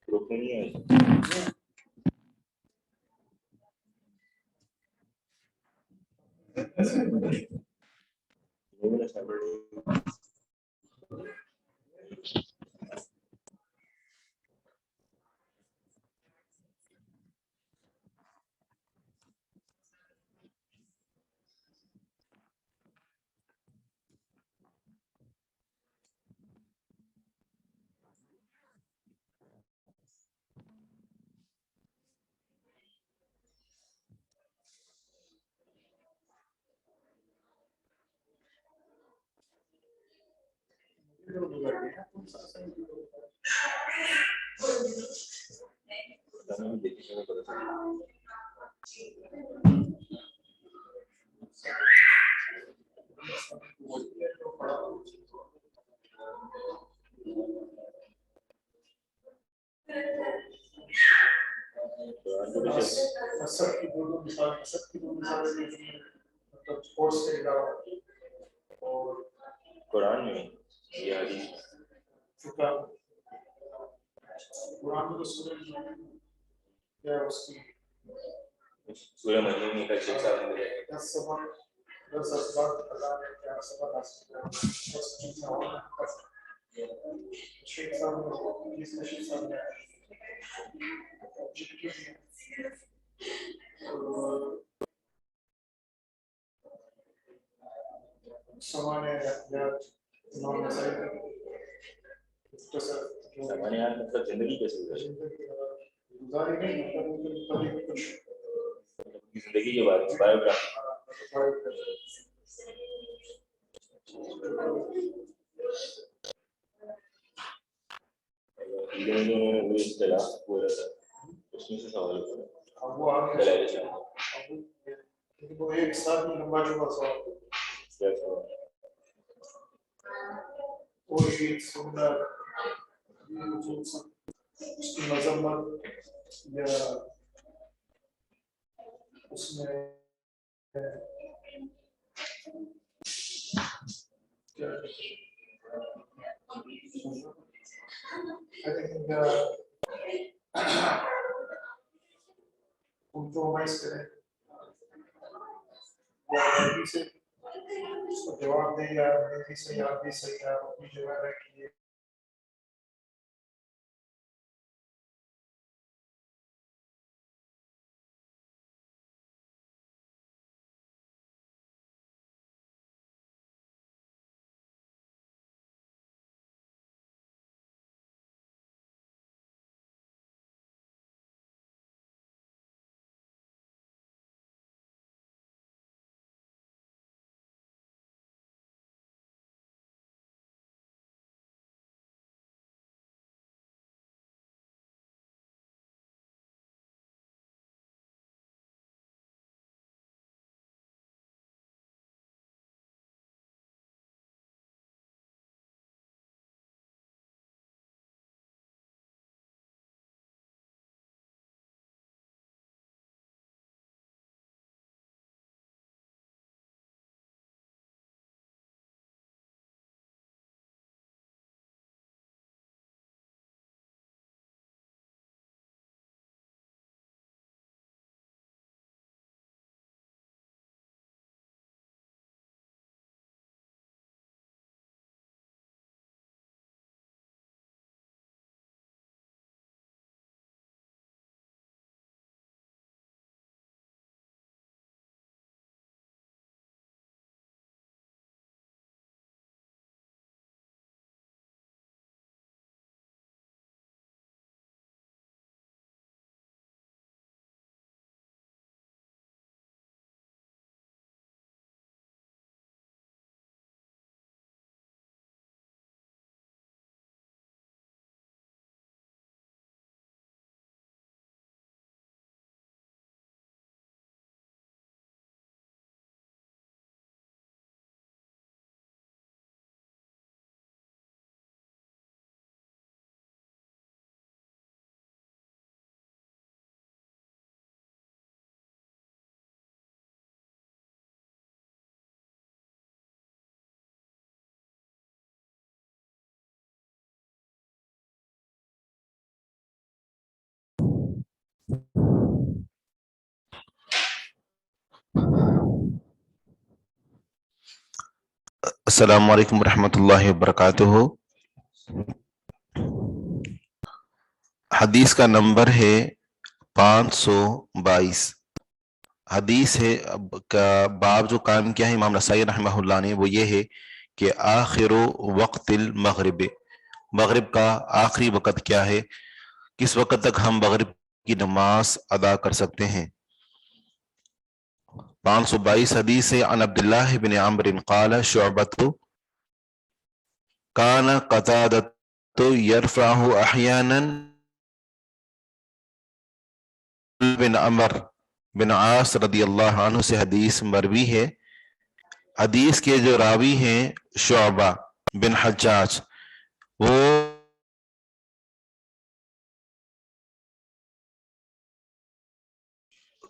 Group میں نہیں ہے قرآن میں یہ حدیث سورہ مریم میں کا شیخ صاحب نے سامانیات مطلب زندگی کیسے گزاری زندگی کے بارے میں بایوگرافی وہ اصطلاح ہو رہا تھا اس میں سے سوال دلائل شاہ وہ ایک ساتھ لمبا چوڑا سوال کیا سوال کوئی سننا اس کی مذمت یا اس میں کمپرومائز کریں سے اس کو جواب دیں یا میری صحیح آپ بھی صحیح آپ اپنی جگہ رکھیے السلام علیکم ورحمۃ اللہ وبرکاتہ. حدیث کا نمبر ہے 522. حدیث ہے کا باب جو قائم کیا ہے امام نسائی رحمہ اللہ نے، وہ یہ ہے کہ آخر وقت المغرب، مغرب کا آخری وقت کیا ہے، کس وقت تک ہم مغرب کی نماز ادا کر سکتے ہیں. 522 حدیث ہے عن عبداللہ بن عمرو قال شعبۃ کان قتادۃ یرفع احیانا بن عمر بن عاص رضی اللہ عنہ سے حدیث مروی ہے. حدیث کے جو راوی ہیں شعبہ بن حجاج، وہ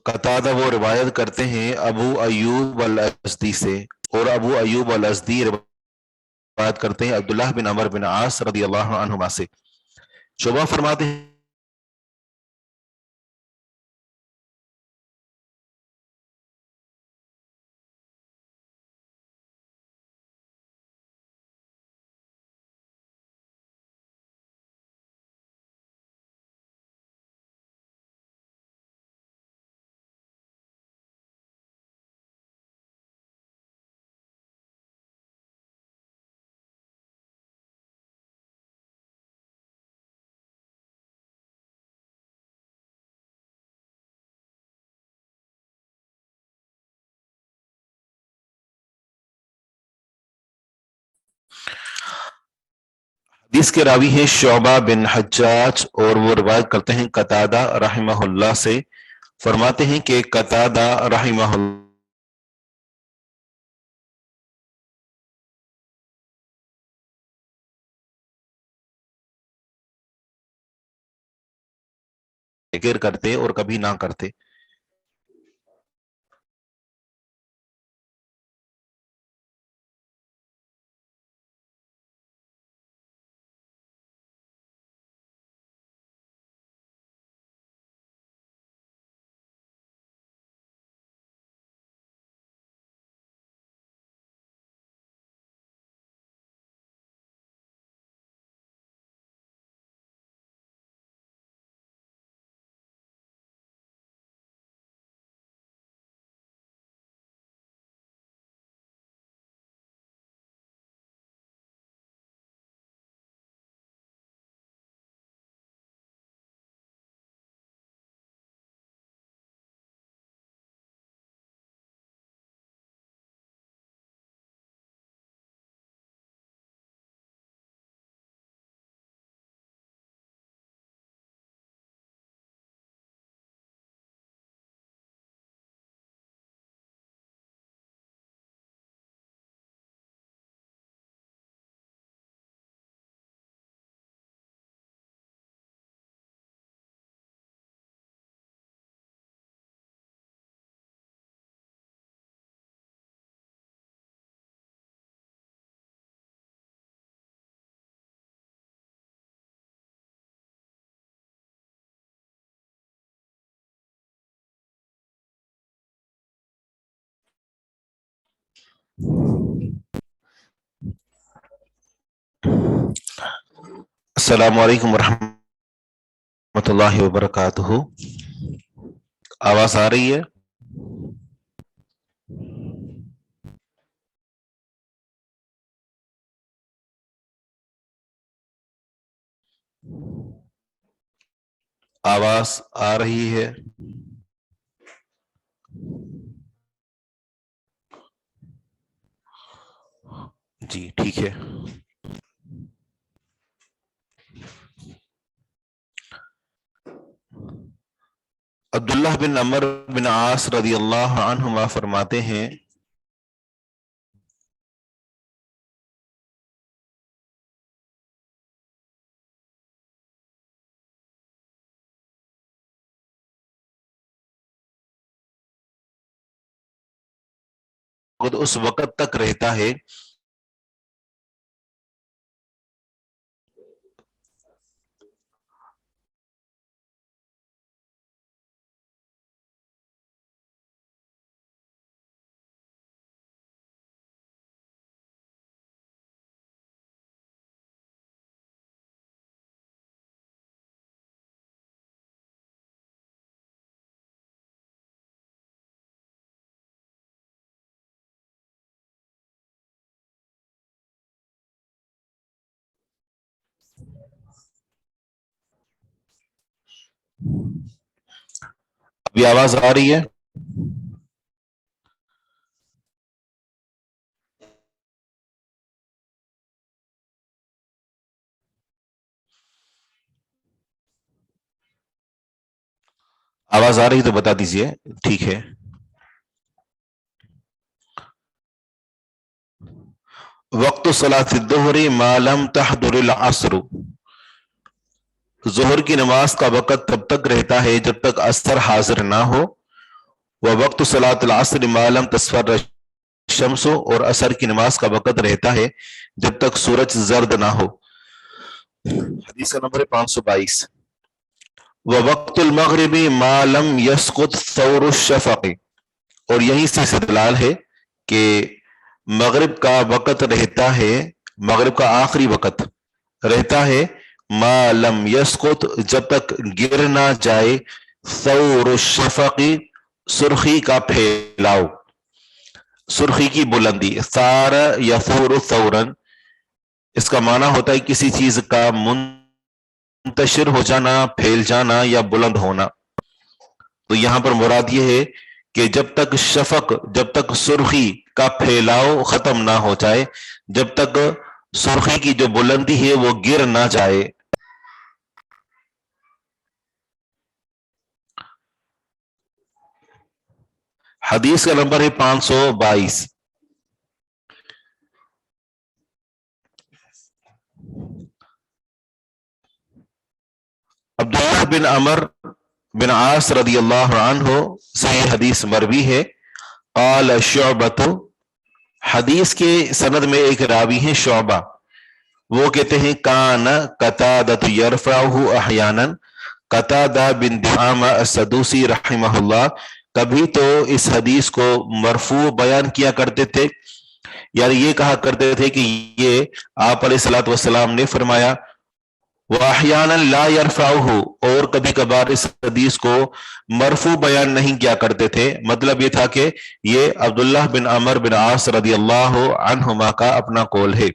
قتادہ وہ روایت کرتے ہیں ابو ایوب الازدی سے، اور ابو ایوب الازدی روایت کرتے ہیں عبداللہ بن عمر بن عاص رضی اللہ عنہما سے. شعبہ فرماتے ہیں حدیث کے راوی ہیں شعبہ بن حجاج، اور وہ روایت کرتے ہیں قتادہ رحمہ اللہ سے. فرماتے ہیں کہ قتادہ رحمہ اللہ ذکر کرتے اور کبھی نہ کرتے. السلام علیکم ورحمۃ اللہ وبرکاتہ. آواز آ رہی ہے؟ آواز آ رہی ہے؟ جی ٹھیک ہے. عبداللہ بن عمر بن عاص رضی اللہ عنہما فرماتے ہیں خود اس وقت تک رہتا ہے بھی آواز آ رہی ہے؟ آواز آ رہی تو بتا دیجئے. ٹھیک ہے. وقت صلاۃ الظہر ما لم تحضر العصر، ظہر کی نماز کا وقت تب تک رہتا ہے جب تک عصر حاضر نہ ہو. وقت صلاۃ العصر ما لم تصفر الشمس، اور عصر کی نماز کا وقت رہتا ہے جب تک سورج زرد نہ ہو. حدیث نمبر 522. وقت المغرب ما لم يسقط ثور الشفق، اور یہی سے استدلال ہے کہ مغرب کا وقت رہتا ہے، مغرب کا آخری وقت رہتا ہے ما لم یسقط، جب تک گر نہ جائے، ثور الشفق، سرخی کا پھیلاؤ، سرخی کی بلندی. ثار یثور ثورا، اس کا معنی ہوتا ہے کسی چیز کا منتشر ہو جانا، پھیل جانا یا بلند ہونا. تو یہاں پر مراد یہ ہے کہ جب تک شفق، جب تک سرخی کا پھیلاؤ ختم نہ ہو جائے، جب تک سرخی کی جو بلندی ہے وہ گر نہ جائے. حدیث کا نمبر ہے 522. عبداللہ بن عمر بن عاص رضی اللہ عنہ سے یہ حدیث مروی ہے. قال شعبۃ، حدیث کے سند میں ایک راوی ہیں شعبہ، وہ کہتے ہیں کان قتادہ یرفعہ احیانا، قتادہ بن دعامہ السدوسی رحمہ اللہ کبھی تو اس حدیث کو مرفوع بیان کیا کرتے تھے، یعنی یہ کہا کرتے تھے کہ یہ آپ علیہ الصلوۃ والسلام نے فرمایا. واحیانا لا یرفعہ، اور کبھی کبھار اس حدیث کو مرفوع بیان نہیں کیا کرتے تھے. مطلب یہ تھا کہ یہ عبداللہ بن عمر بن عاص رضی اللہ عنہما کا اپنا قول ہے.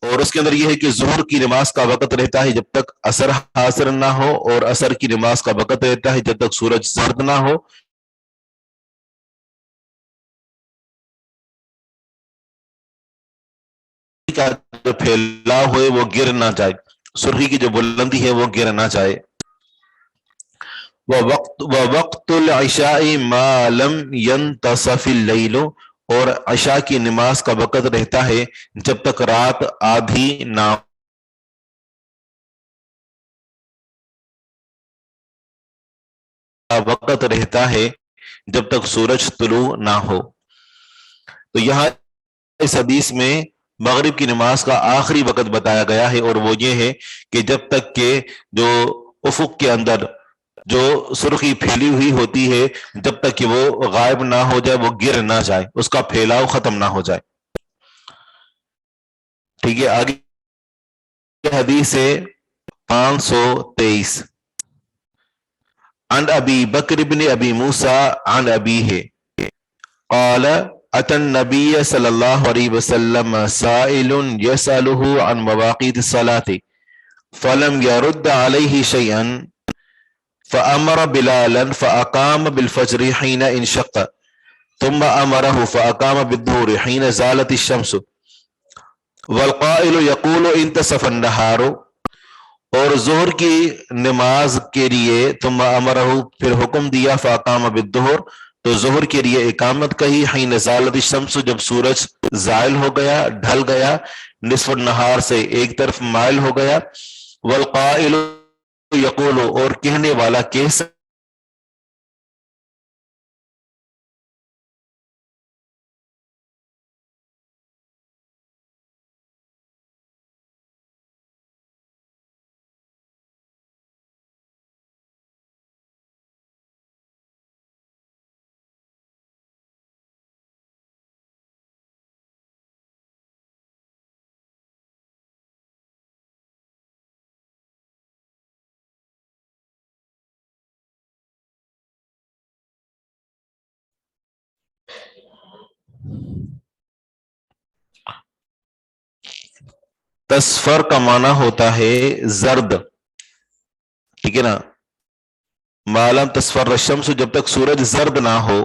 اور اس کے اندر یہ ہے کہ ظہر کی نماز کا وقت رہتا ہے جب تک عصر حاضر نہ ہو، اور عصر کی نماز کا وقت رہتا ہے جب تک سورج زرد نہ ہو. کا جو پھیلاؤ ہوئے وہ گر نہ جائے، سرخی کی جو بلندی ہے وہ گر نہ جائے. وقت العشاء ما لم ينتصف اللیل، اور عشاء کی نماز کا وقت رہتا ہے جب تک رات آدھی نہ وقت رہتا ہے جب تک سورج طلوع نہ ہو. تو یہاں اس حدیث میں مغرب کی نماز کا آخری وقت بتایا گیا ہے، اور وہ یہ ہے کہ جب تک کہ جو افق کے اندر جو سرخی پھیلی ہوئی ہوتی ہے جب تک کہ وہ غائب نہ ہو جائے، وہ گر نہ جائے، اس کا پھیلاؤ ختم نہ ہو جائے. ٹھیک ہے. آگے حدیث ہے 523. عن ابی بکر بن ابی موسیٰ عن ابیہ قال اتى النبي صلی اللہ علیہ وسلم سائل يسأله عن مواقيت الصلاة فلم يرد عليه شيئا فأمر بلالا فأقام بالفجر حين انشق ثم أمره فأقام بالظهر حين زالت الشمس والقائل يقول انتصف النهار، اور ظہر کی نماز کے لیے ثم امرہ پھر حکم دیا فاقام بالظہر، تو ظہر کے لیے اقامت کہی حین زالت الشمس جب سورج زائل ہو گیا، ڈھل گیا، نصف النہار سے ایک طرف مائل ہو گیا. والقائل یقول، اور کہنے والا کہہ تصفر کا معنی ہوتا ہے زرد، ٹھیک ہے نا. معلوم تصفر الشمس، جب تک سورج زرد نہ ہو.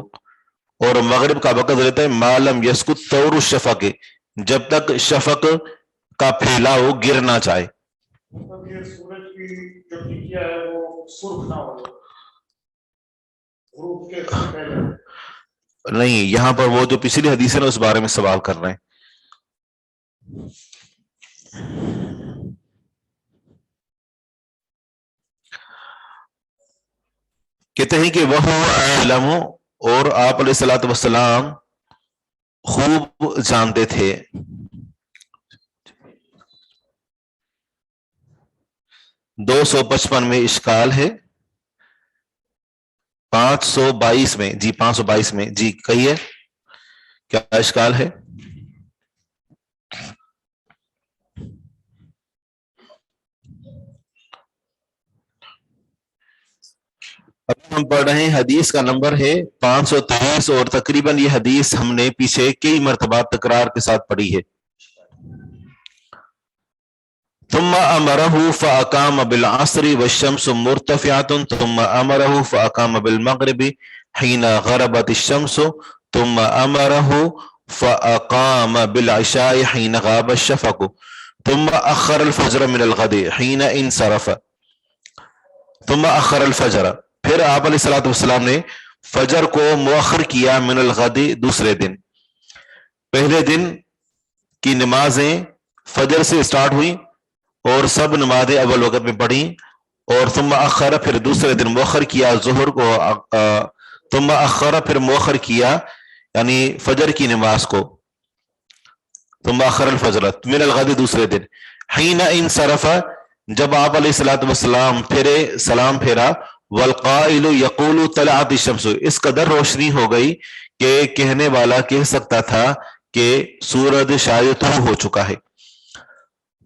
اور مغرب کا وقت رہتا ہے معلوم یسکت طور الشفق، جب تک شفق کا پھیلاؤ گر نہ جائے. مطلب یہ سورج کی جو ٹکیا ہے وہ سرخ نہ ہو غروب کے پہلے. نہیں، یہاں پر وہ جو پچھلی حدیث ہے نا اس بارے میں سوال کر رہے ہیں. کہتے ہیں کہ وہ علم، اور آپ علیہ الصلوۃ والسلام خوب جانتے تھے. 255 میں اشکال ہے. 522 میں، جی 522 میں، جی کہیے کیا اشکال ہے. ابھی ہم پڑھ رہے ہیں، حدیث کا نمبر ہے 523، اور تقریباً یہ حدیث ہم نے پیچھے کئی مرتبہ تکرار کے ساتھ پڑھی ہے. ثم امره فاقام بالعصر والشمس مرتفعة ثم امره فاقام بالمغرب حين غربت الشمس ثم امره فاقام بالعشاء حين غاب الشفق ثم اخر الفجر من الغد حين انصرف ثم اخر الفجر. پھر آپ علیہ الصلوۃ والسلام نے فجر کو مؤخر کیا من الغد، دوسرے دن. پہلے دن کی نمازیں فجر سے سٹارٹ ہوئی اور سب نمازیں اول وقت میں پڑھی، اور ثم اخر، پھر دوسرے دن مؤخر کیا ظہر کو، ثم اخر، پھر مؤخر کیا یعنی فجر کی نماز کو. ثم اخر الفجر من الغد، دوسرے دن. حین انصرف، جب آپ علیہ الصلوۃ والسلام پھرے، سلام پھیرا. والقائل یقول طلعت الشمس، اس قدر روشنی ہو گئی کہ کہنے والا کہہ سکتا تھا کہ سورج شاید طلوع ہو چکا ہے.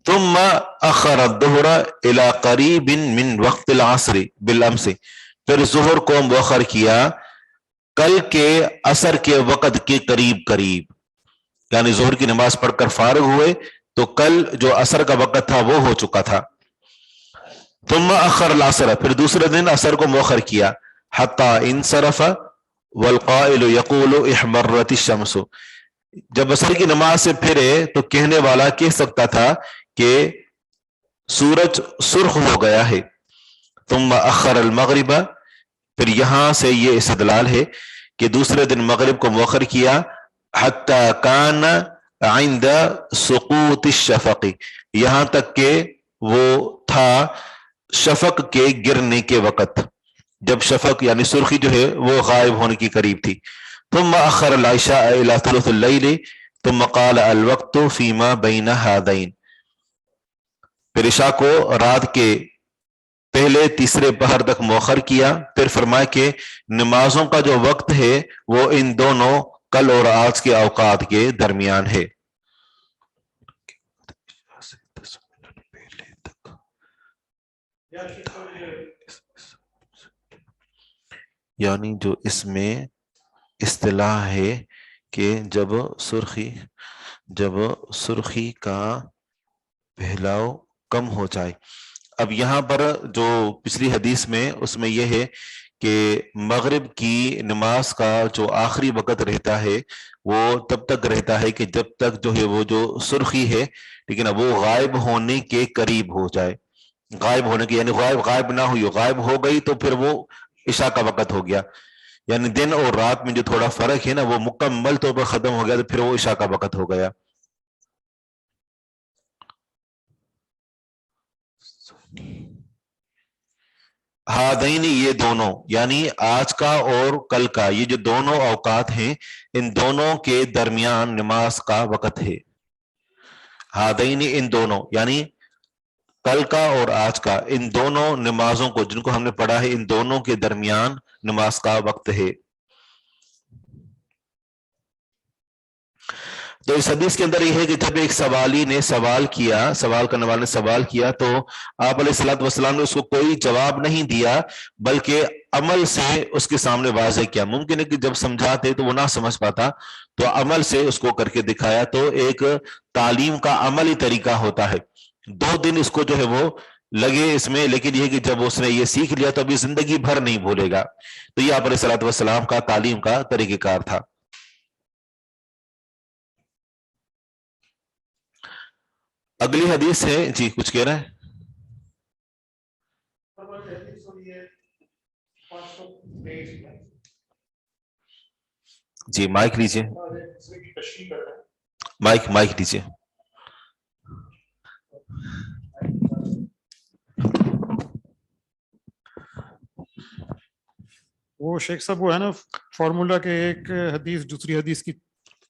ثم اخر الظہر الى قریب من وقت العصر بالامس، پھر ظہر کو مؤخر کیا کل کے عصر کے وقت کے قریب قریب، یعنی ظہر کی نماز پڑھ کر فارغ ہوئے تو کل جو عصر کا وقت تھا وہ ہو چکا تھا. ثم اخر العصر، پھر دوسرے دن عصر کو مؤخر کیا. حتی انصرف والقائل یقول احمرت الشمس، جب عصر کی نماز سے پھرے تو کہنے والا کہہ سکتا تھا کہ سورج سرخ ہو گیا ہے. ثم اخر المغرب، پھر یہاں سے یہ استدلال ہے کہ دوسرے دن مغرب کو مؤخر کیا. حتی کان عند سقوط الشفق، یہاں تک کہ وہ تھا شفق کے گرنے کے وقت، جب شفق یعنی سرخی جو ہے وہ غائب ہونے کی قریب تھی. ثم اخر العشاء الى ثلث الليل ثم قال الوقت فيما بين هذين، پھر عشاء کو رات کے پہلے تیسرے پہر تک مؤخر کیا. پھر فرمایا کہ نمازوں کا جو وقت ہے وہ ان دونوں کل اور آج کے اوقات کے درمیان ہے. یعنی جو اس میں اصطلاح ہے کہ جب سرخی کا پھیلاؤ کم ہو جائے. اب یہاں پر جو پچھلی حدیث میں اس میں یہ ہے کہ مغرب کی نماز کا جو آخری وقت رہتا ہے وہ تب تک رہتا ہے کہ جب تک جو ہے وہ جو سرخی ہے لیکن وہ غائب ہونے کے قریب ہو جائے. غائب ہونے کی یعنی غائب نہ ہوئی، غائب ہو گئی تو پھر وہ عشاء کا وقت ہو گیا. یعنی دن اور رات میں جو تھوڑا فرق ہے نا وہ مکمل طور پر ختم ہو گیا تو پھر وہ عشاء کا وقت ہو گیا. ہادین، یہ دونوں یعنی آج کا اور کل کا، یہ جو دونوں اوقات ہیں ان دونوں کے درمیان نماز کا وقت ہے. ہادین، ان دونوں یعنی کل کا اور آج کا، ان دونوں نمازوں کو جن کو ہم نے پڑھا ہے ان دونوں کے درمیان نماز کا وقت ہے. تو اس حدیث کے اندر یہ ہے کہ جب ایک سوالی نے سوال کرنے والے نے سوال کیا تو آپ علیہ الصلوۃ والسلام نے اس کو کوئی جواب نہیں دیا بلکہ عمل سے اس کے سامنے واضح کیا. ممکن ہے کہ جب سمجھاتے تو وہ نہ سمجھ پاتا تو عمل سے اس کو کر کے دکھایا. تو ایک تعلیم کا عملی طریقہ ہوتا ہے. 2 دن اس کو جو ہے وہ لگے اس میں، لیکن یہ کہ جب اس نے یہ سیکھ لیا تو ابھی زندگی بھر نہیں بھولے گا. تو یہ آپ علیہ الصلوۃ والسلام کا تعلیم کا طریقہ کار تھا. اگلی حدیث ہے جی، کچھ کہہ رہا ہے جی؟ مائک لیجیے، مائک لیجیے. وہ شیخ صاحب وہ ہے نا فارمولا کے ایک حدیث دوسری حدیث کی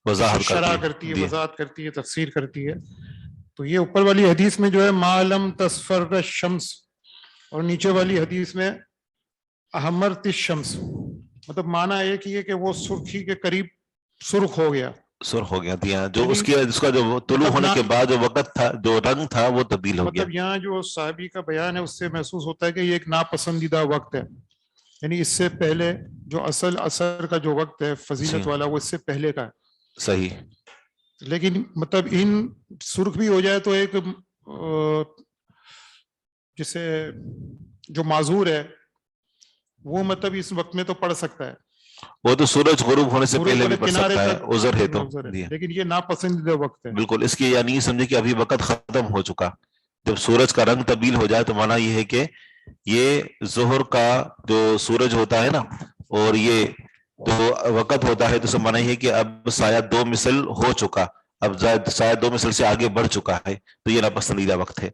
وضاحت شرح کرتی ہے، وضاحت کرتی ہے، تفسیر کرتی ہے. تو یہ اوپر والی حدیث میں جو ہے ما لم تصفر الشمس، اور نیچے والی حدیث میں احمرت الشمس، مطلب معنی ایک ہی ہے کہ وہ سرخی کے قریب سرخ ہو گیا، سرخ ہو گیا دیا، جو اس کا جو طلوع ہونے کے بعد جو وقت تھا، جو رنگ تھا وہ تبدیل ہو گیا. مطلب یہاں جو صحابی کا بیان ہے اس سے محسوس ہوتا ہے کہ یہ ایک ناپسندیدہ وقت ہے، یعنی اس سے پہلے جو اصل اثر کا جو وقت ہے فضیلت والا وہ اس سے پہلے کا ہے. صحیح. لیکن مطلب ان سرخ بھی ہو جائے تو ایک جسے جو معذور ہے وہ مطلب اس وقت میں تو پڑھ سکتا ہے، وہ تو سورج غروب ہونے سے پہلے بھی پڑھ سکتا ہے، عذر ہے تو. لیکن یہ ناپسندیدہ وقت ہے. بالکل، اس کی یعنی سمجھے کہ ابھی وقت ختم ہو چکا. جب سورج کا رنگ تبدیل ہو جائے تو معنی یہ ہے کہ یہ ظہر کا جو سورج ہوتا ہے نا، اور یہ جو وقت ہوتا ہے تو اس معنی ہے کہ اب سایہ 2 مثل ہو چکا، اب سایہ 2 مثل سے آگے بڑھ چکا ہے، تو یہ ناپسندیدہ وقت ہے.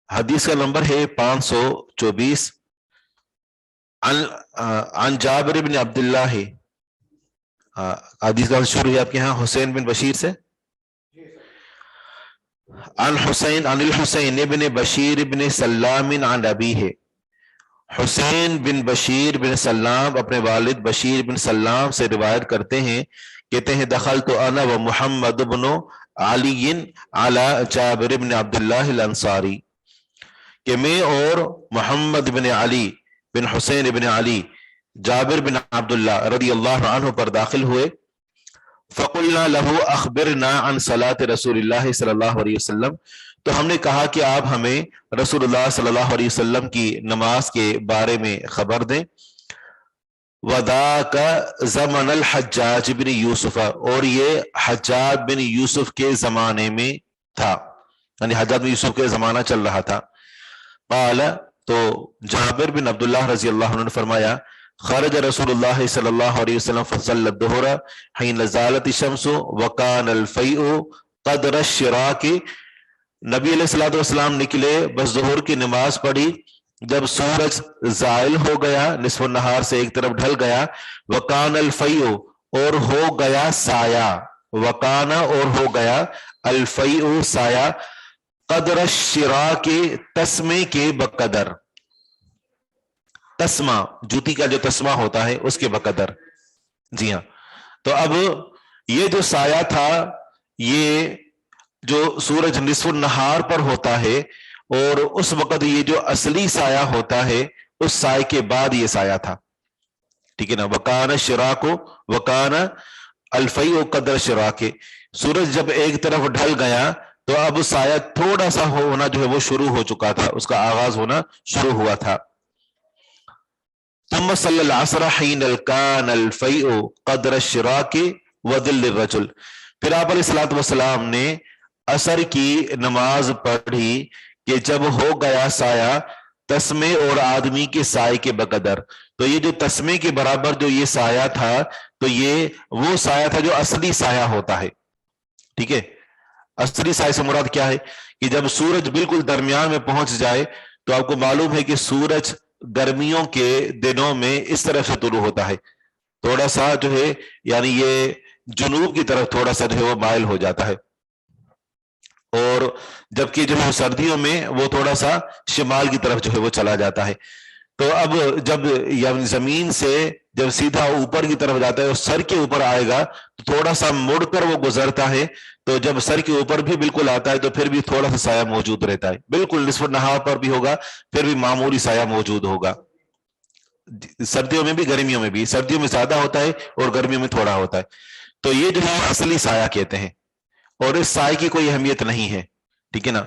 حدیث کا نمبر ہے 524. عن جابر بن عبداللہ، حدیث کا شروع ہے آپ کے ہاں حسین بن بشیر سے. عن الحسین بن بشیر بن سلام عن ابیہ، حسین بن بشیر بن سلام اپنے والد بشیر بن سلام سے روایت کرتے ہیں، کہتے ہیں دخلت انا و محمد بن علی علی جابر بن عبداللہ الانصاری، کہ میں اور محمد بن علی بن حسین بن علی جابر بن عبداللہ رضی اللہ عنہ پر داخل ہوئے. فقلنا له اخبرنا عن صلاة رسول اللہ صلی اللہ علیہ وسلم، تو ہم نے کہا کہ آپ ہمیں رسول اللہ صلی اللہ علیہ وسلم کی نماز کے بارے میں خبر دیں. وَذَاكَ زَمَنَ الْحَجَّاجِ بن یوسف، اور یہ حجاج بن یوسف کے زمانے میں تھا، یعنی حجاج بن یوسف کے زمانہ چل رہا تھا. قال، تو جابر بن عبداللہ رضی اللہ عنہ نے فرمایا خرج رسول اللہ صلی اللہ علیہ وسلم فصلى الظہر حين زالت الشمس وكان الفيء قدر الشراك، نبی علیہ الصلوۃ والسلام نکلے، بس ظہر کی نماز پڑھی جب سورج زائل ہو گیا، نصف النہار سے ایک طرف ڈھل گیا. وكان الفيء، اور ہو گیا سایہ، وكان اور ہو گیا الفيء سایہ، قدر الشراک تسمے کے بقدر، تسمہ جوتی کا جو تسمہ ہوتا ہے اس کے بقدر. جی ہاں، تو اب یہ جو سایہ تھا یہ جو سورج نصف النہار پر ہوتا ہے، اور اس وقت یہ جو اصلی سایہ ہوتا ہے اس سائے کے بعد یہ سایہ تھا. ٹھیک ہے نا. وکان شراک وکان الفیء قدر شراک، سورج جب ایک طرف ڈھل گیا تو اب سایہ تھوڑا سا ہونا جو ہے وہ شروع ہو چکا تھا، اس کا آغاز ہونا شروع ہوا تھا. ثم صلی العصر حين كان الفيء قدر الشراك وظل الرجل، پھر آپ علیہ الصلوۃ والسلام نے عصر کی نماز پڑھی کہ جب ہو گیا سایہ تسمے اور آدمی کے سائے کے بقدر. تو یہ جو تسمے کے برابر جو یہ سایہ تھا، تو یہ وہ سایہ تھا جو اصلی سایہ ہوتا ہے. ٹھیک ہے، اصلی سایہ سے مراد کیا ہے کہ جب سورج بالکل درمیان میں پہنچ جائے، تو آپ کو معلوم ہے کہ سورج گرمیوں کے دنوں میں اس طرف سے طلوع ہوتا ہے، تھوڑا سا جو ہے یعنی یہ جنوب کی طرف تھوڑا سا جو ہے وہ مائل ہو جاتا ہے، اور جبکہ جو ہے سردیوں میں وہ تھوڑا سا شمال کی طرف جو ہے وہ چلا جاتا ہے. تو اب جب زمین سے جب سیدھا اوپر کی طرف جاتا ہے اور سر کے اوپر آئے گا تو تھوڑا سا مڑ کر وہ گزرتا ہے، تو جب سر کے اوپر بھی بالکل آتا ہے تو پھر بھی تھوڑا سا سایہ موجود رہتا ہے، بالکل نصف النہار پر بھی ہوگا پھر بھی معمولی سایہ موجود ہوگا. سردیوں میں بھی گرمیوں میں بھی، سردیوں میں زیادہ ہوتا ہے اور گرمیوں میں تھوڑا ہوتا ہے. تو یہ جو ہے اصلی سایہ کہتے ہیں، اور اس سائے کی کوئی اہمیت نہیں ہے. ٹھیک ہے نا.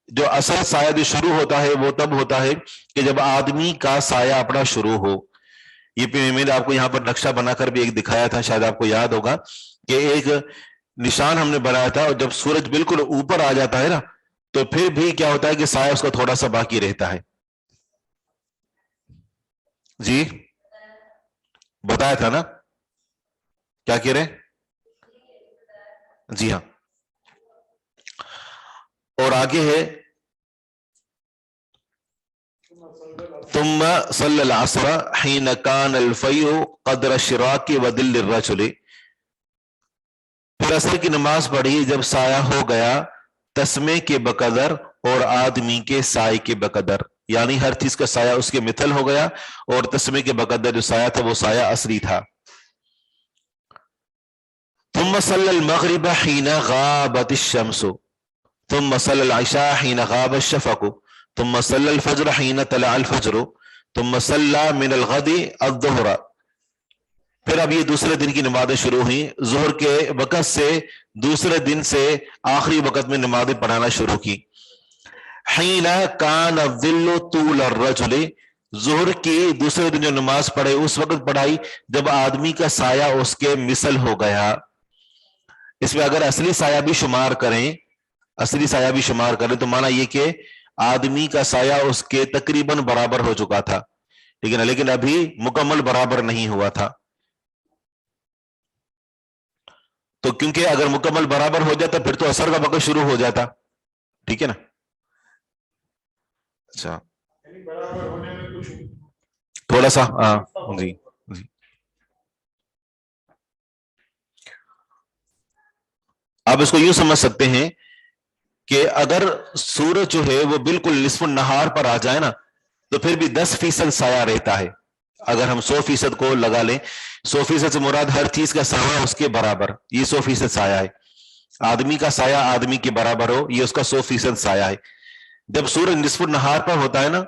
جو اصل سایہ جو شروع ہوتا ہے وہ تب ہوتا ہے کہ جب آدمی کا سایہ اپنا شروع ہو. یہ میں نے آپ کو یہاں پر نقشہ بنا کر بھی ایک دکھایا تھا, شاید آپ کو یاد ہوگا کہ ایک نشان ہم نے بنایا تھا, اور جب سورج بالکل اوپر آ جاتا ہے نا تو پھر بھی کیا ہوتا ہے کہ سایہ اس کا تھوڑا سا باقی رہتا ہے. جی بتایا تھا نا, کیا کہہ رہے ہیں؟ جی ہاں. اور آگے ہے ثم صلی العصر حين كان الفيء قدر الشراك وذل الرجل. پھر عصر کی نماز پڑھی جب سایہ ہو گیا تسمے کے بقدر اور آدمی کے سائے کے بقدر, یعنی ہر چیز کا سایہ اس کے مثل ہو گیا, اور تسمے کے بقدر جو سایہ تھا وہ سایہ اصلی تھا. ثم صلی المغرب حين غابت الشمس ثم صلی العشاء حين غاب الشفق ثم صلی الفجر حين طلع الفجر ثم صلی من الغد الظہر. پھر اب یہ دوسرے دن کی نمازیں شروع ہوئیں, ظہر کے وقت سے دوسرے دن سے آخری وقت میں نمازیں پڑھانا شروع کی. حین کان الظل طول الرجل, ظہر کی دوسرے دن جو نماز پڑھے اس وقت پڑھائی جب آدمی کا سایہ اس کے مثل ہو گیا. اس میں اگر اصلی سایہ بھی شمار کریں تو مانا یہ کہ آدمی کا سایہ اس کے تقریباً برابر ہو چکا تھا, لیکن ابھی مکمل برابر نہیں ہوا تھا. تو کیونکہ اگر مکمل برابر ہو جاتا پھر تو اثر کا وقت شروع ہو جاتا, ٹھیک ہے نا. اچھا تھوڑا سا جی جی. آپ اس کو یوں سمجھ سکتے ہیں کہ اگر سورج جو ہے وہ بالکل نصف النہار پر آ جائے نا تو پھر بھی 10% سایہ رہتا ہے. اگر ہم 100% کو لگا لیں, 100% سے مراد ہر چیز کا سایہ اس کے برابر, یہ 100% سایہ ہے. آدمی کا سایہ آدمی کے برابر ہو, یہ اس کا 100% سایہ ہے. جب سورج نصف النہار پر ہوتا ہے نا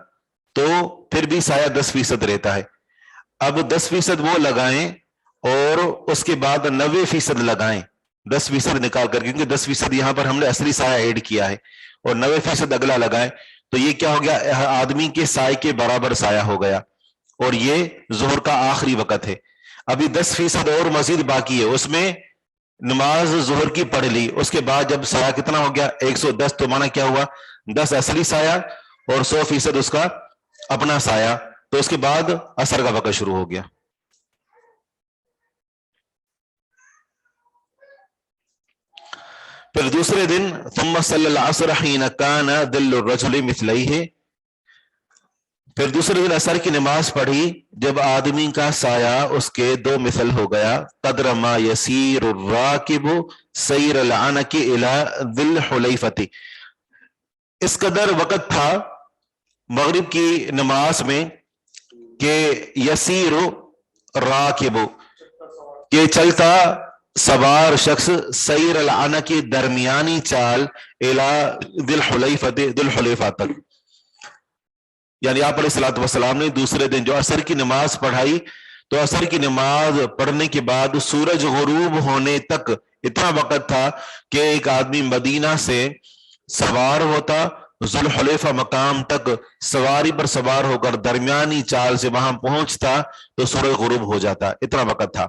تو پھر بھی سایہ 10% رہتا ہے. اب 10% وہ لگائیں اور اس کے بعد 90% لگائیں, 10% نکال کر, کیونکہ 10% یہاں پر ہم نے اصلی سایہ ایڈ کیا ہے, اور 90% اگلا لگائیں تو یہ کیا ہو گیا, آدمی کے سائے کے برابر سایہ ہو گیا, اور یہ ظہر کا آخری وقت ہے. ابھی 10% اور مزید باقی ہے, اس میں نماز ظہر کی پڑھ لی, اس کے بعد جب سایہ کتنا ہو گیا 110, تو مانا کیا ہوا 10 اصلی سایہ اور 100% اس کا اپنا سایہ, تو اس کے بعد اثر کا وقت شروع ہو گیا. پھر دوسرے دن ثم صلی العصر حين كان ظل الرجل مثلیہ, پھر دوسرے دن عصر کی نماز پڑھی جب آدمی کا سایہ اس کے 2 مثل ہو گیا. قدر ما یسیر الراکب سیر العنق الى ذی الحلیفۃ, اس قدر وقت تھا مغرب کی نماز میں کہ یسیر راکب, کہ چلتا سوار شخص, سیر العنق کی درمیانی چال, الى ذی الحلیفۃ, ذی الحلیفہ تک. یعنی آپ علیہ الصلوۃ والسلام نے دوسرے دن جو عصر کی نماز پڑھائی تو عصر کی نماز پڑھنے کے بعد سورج غروب ہونے تک اتنا وقت تھا کہ ایک آدمی مدینہ سے سوار ہوتا, ذوالحلیفہ مقام تک سواری پر سوار ہو کر درمیانی چال سے وہاں پہنچتا تو سورج غروب ہو جاتا, اتنا وقت تھا.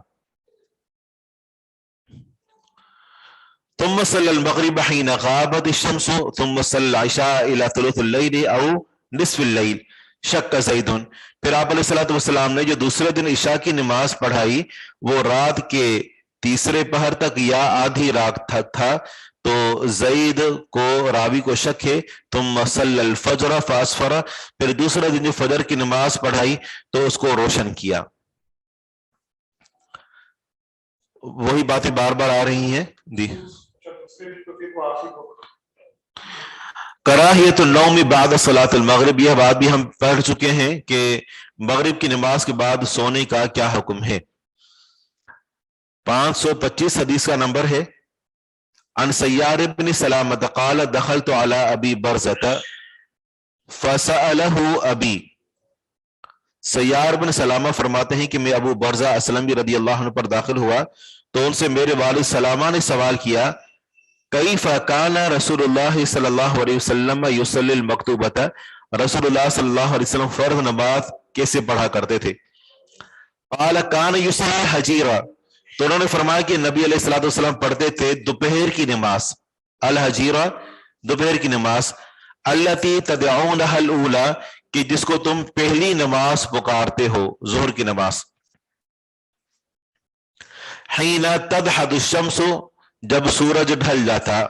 ثم صلی المغرب حين غابت الشمس ثم صلی العشاء الى ثلث الليل او نصف اللیل شک زید. پھر آپ علیہ الصلوۃ والسلام نے جو دوسرے دن عشاء کی نماز پڑھائی وہ رات کے تیسرے پہر تک یا آدھی رات تک تھا, تو زید کو راوی کو شک ہے. ثم صلی الفجر فاسفر, پھر دوسرے دن جو فجر کی نماز پڑھائی تو اس کو روشن کیا. وہی باتیں بار بار آ رہی ہیں جی. کراہیت النوم بعد صلاۃ المغرب, یہ بات بھی ہم پڑھ چکے ہیں کہ مغرب کی نماز کے بعد سونے کا کیا حکم ہے. 525 حدیث کا نمبر ہے. عن سیار بن سلامۃ قال دخلت على ابی برزۃ فسألہ ابی. سیار بن سلامہ فرماتے ہیں کہ میں ابو برزہ اسلمی رضی اللہ عنہ پر داخل ہوا تو ان سے میرے والد سلامہ نے سوال کیا, کیف کان رسول اللہ صلی اللہ علیہ وسلم یصلی المکتوبۃ، رسول اللہ صلی اللہ علیہ وسلم فرض نماز کیسے پڑھا کرتے تھے؟ قال کان یصلی حجیرہ، تو انہوں نے فرمایا کہ نبی علیہ الصلوۃ والسلام پڑھتے تھے دوپہر کی نماز، الحجیرہ دوپہر کی نماز، التی تدعونها الاولی، کہ جس کو تم پہلی نماز پکارتے ہو، ظہر کی نماز، حین تدحد الشمس، جب سورج ڈھل جاتا،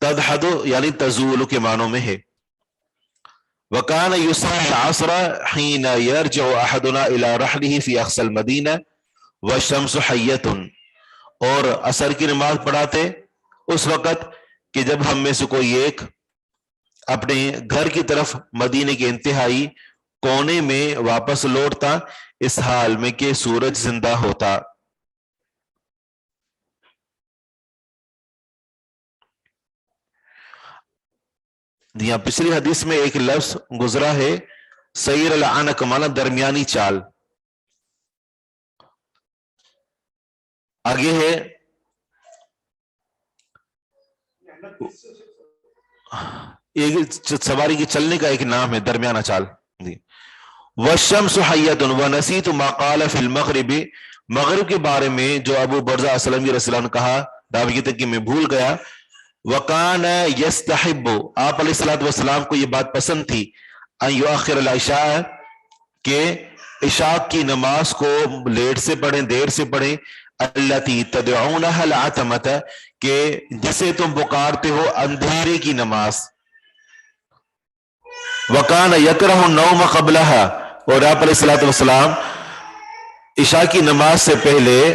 تدحد یعنی تزول کے معنوں میں ہے، وکان یصلی العصر حین یرجع احدنا الی رحلہ فی اقصی المدینہ والشمس حیۃ، اور عصر کی نماز پڑھاتے اس وقت کہ جب ہم میں سے کوئی ایک اپنے گھر کی طرف مدینے کے انتہائی کونے میں واپس لوٹتا، اس حال میں کہ سورج زندہ ہوتا۔ یہاں پچھلی حدیث میں ایک لفظ گزرا ہے سیر العنق، مانا درمیانی چال، آگے ہے ایک سواری کے چلنے کا ایک نام ہے درمیانہ چال۔ والشمس حیۃ ونسیت ما قال فی المغرب، مغرب کے بارے میں جو ابو برزہ اسلمی رضی اللہ عنہ کہا، راوی کہتے ہیں کہ میں بھول گیا۔ وکان یستحب، آپ علیہ الصلوۃ والسلام کو یہ بات پسند تھی، ان یؤخر العشاء، کہ عشاء کی نماز کو لیٹ سے پڑھیں، دیر سے پڑھیں، التی تدعونها العتمۃ، کہ جسے تم پکارتے ہو اندھیرے کی نماز۔ وکان یکرہ النوم قبلها، اور آپ علیہ الصلوۃ والسلام عشاء کی نماز سے پہلے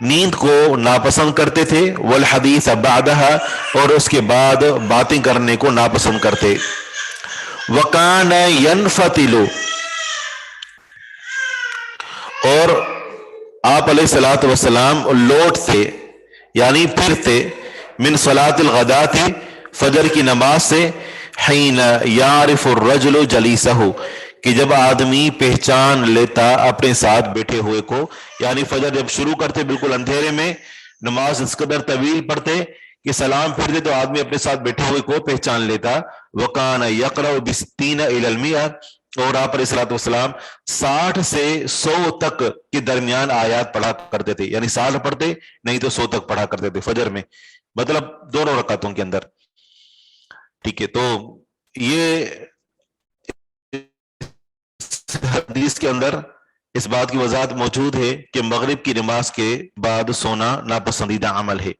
نیند کو ناپسند کرتے تھے، والحدیث بعدها، اور اس کے بعد باتیں کرنے کو ناپسند کرتے۔ وکان ینفتل، اور آپ علیہ الصلوۃ والسلام لوٹتے یعنی پھرتے، من صلاۃ الغداۃ، فجر کی نماز سے، حین یعرف الرجل جلیسہ، کہ جب آدمی پہچان لیتا اپنے ساتھ بیٹھے ہوئے کو، یعنی فجر جب شروع کرتے بالکل اندھیرے میں، نماز اس قدر طویل پڑھتے کہ سلام پھرتے تو آدمی اپنے ساتھ بیٹھے ہوئے کو پہچان لیتا۔ وکان یقرأ ب60 الی ال100، اور آپ علیہ الصلوۃ والسلام 60 سے 100 تک کے درمیان آیات پڑھا کرتے تھے، یعنی 60 پڑھتے نہیں تو 100 تک پڑھا کرتے تھے فجر میں، مطلب دونوں رکعتوں کے اندر۔ ٹھیک ہے، تو یہ حدیث کے اندر اس بات کی وضاحت موجود ہے کہ مغرب کی نماز کے بعد سونا ناپسندیدہ عمل ہے۔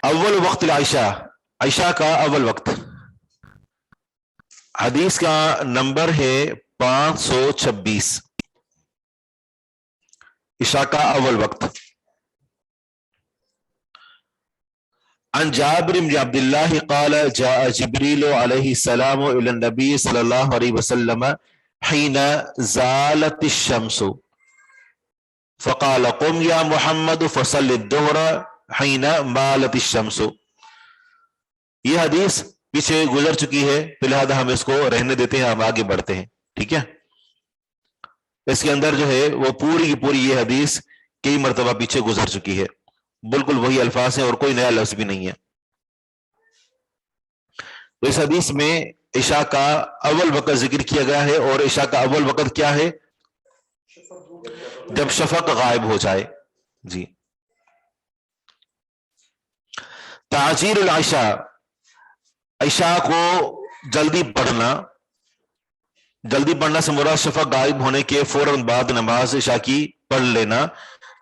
اول وقت العشاء، عشاء کا اول وقت، حدیث کا نمبر ہے 526، عشاء کا اول وقت۔ عن جابر بن عبد الله قال جاء جبريل عليه السلام الى النبي صلى الله عليه وسلم حين زالت الشمس فقال قم يا محمد فصل الظهر حين مالت الشمس۔ یہ حدیث پیچھے گزر چکی ہے، فی الحال ہم اس کو رہنے دیتے ہیں، ہم آگے بڑھتے ہیں۔ ٹھیک ہے، اس کے اندر جو ہے وہ پوری کی پوری یہ حدیث کئی مرتبہ پیچھے گزر چکی ہے، بالکل وہی الفاظ ہیں اور کوئی نیا لفظ بھی نہیں ہے۔ تو اس حدیث میں عشاء کا اول وقت ذکر کیا گیا ہے، اور عشاء کا اول وقت کیا ہے؟ جب شفق غائب ہو جائے۔ جی، تعجیل العشاء، عشاء کو جلدی پڑھنا سے مراد شفق غائب ہونے کے فوراً بعد نماز عشاء کی پڑھ لینا۔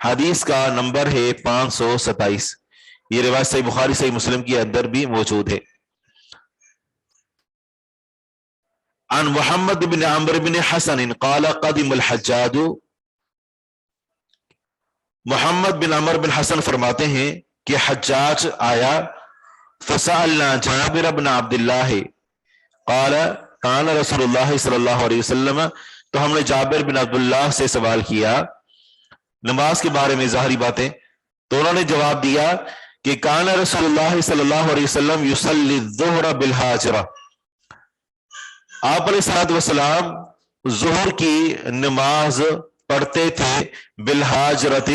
حدیث کا نمبر ہے 527، یہ روایت صحیح بخاری صحیح مسلم کے اندر بھی موجود ہے۔ عن محمد بن عمرو بن حسن قال قدم الحجاج، محمد بن عمرو بن حسن فرماتے ہیں کہ حجاج آیا، فسألنا جابر بن عبد اللہ قال کان رسول اللہ صلی اللہ علیہ وسلم، تو ہم نے جابر بن عبداللہ سے سوال کیا نماز کے بارے میں، ظاہری باتیں، تو انہوں نے جواب دیا کہ کان رسول اللہ صلی اللہ علیہ وسلم یصلی الظہر بالحاجرہ، آپ علیہ الصلوۃ والسلام ظہر کی نماز پڑھتے تھے بالحاجرۃ،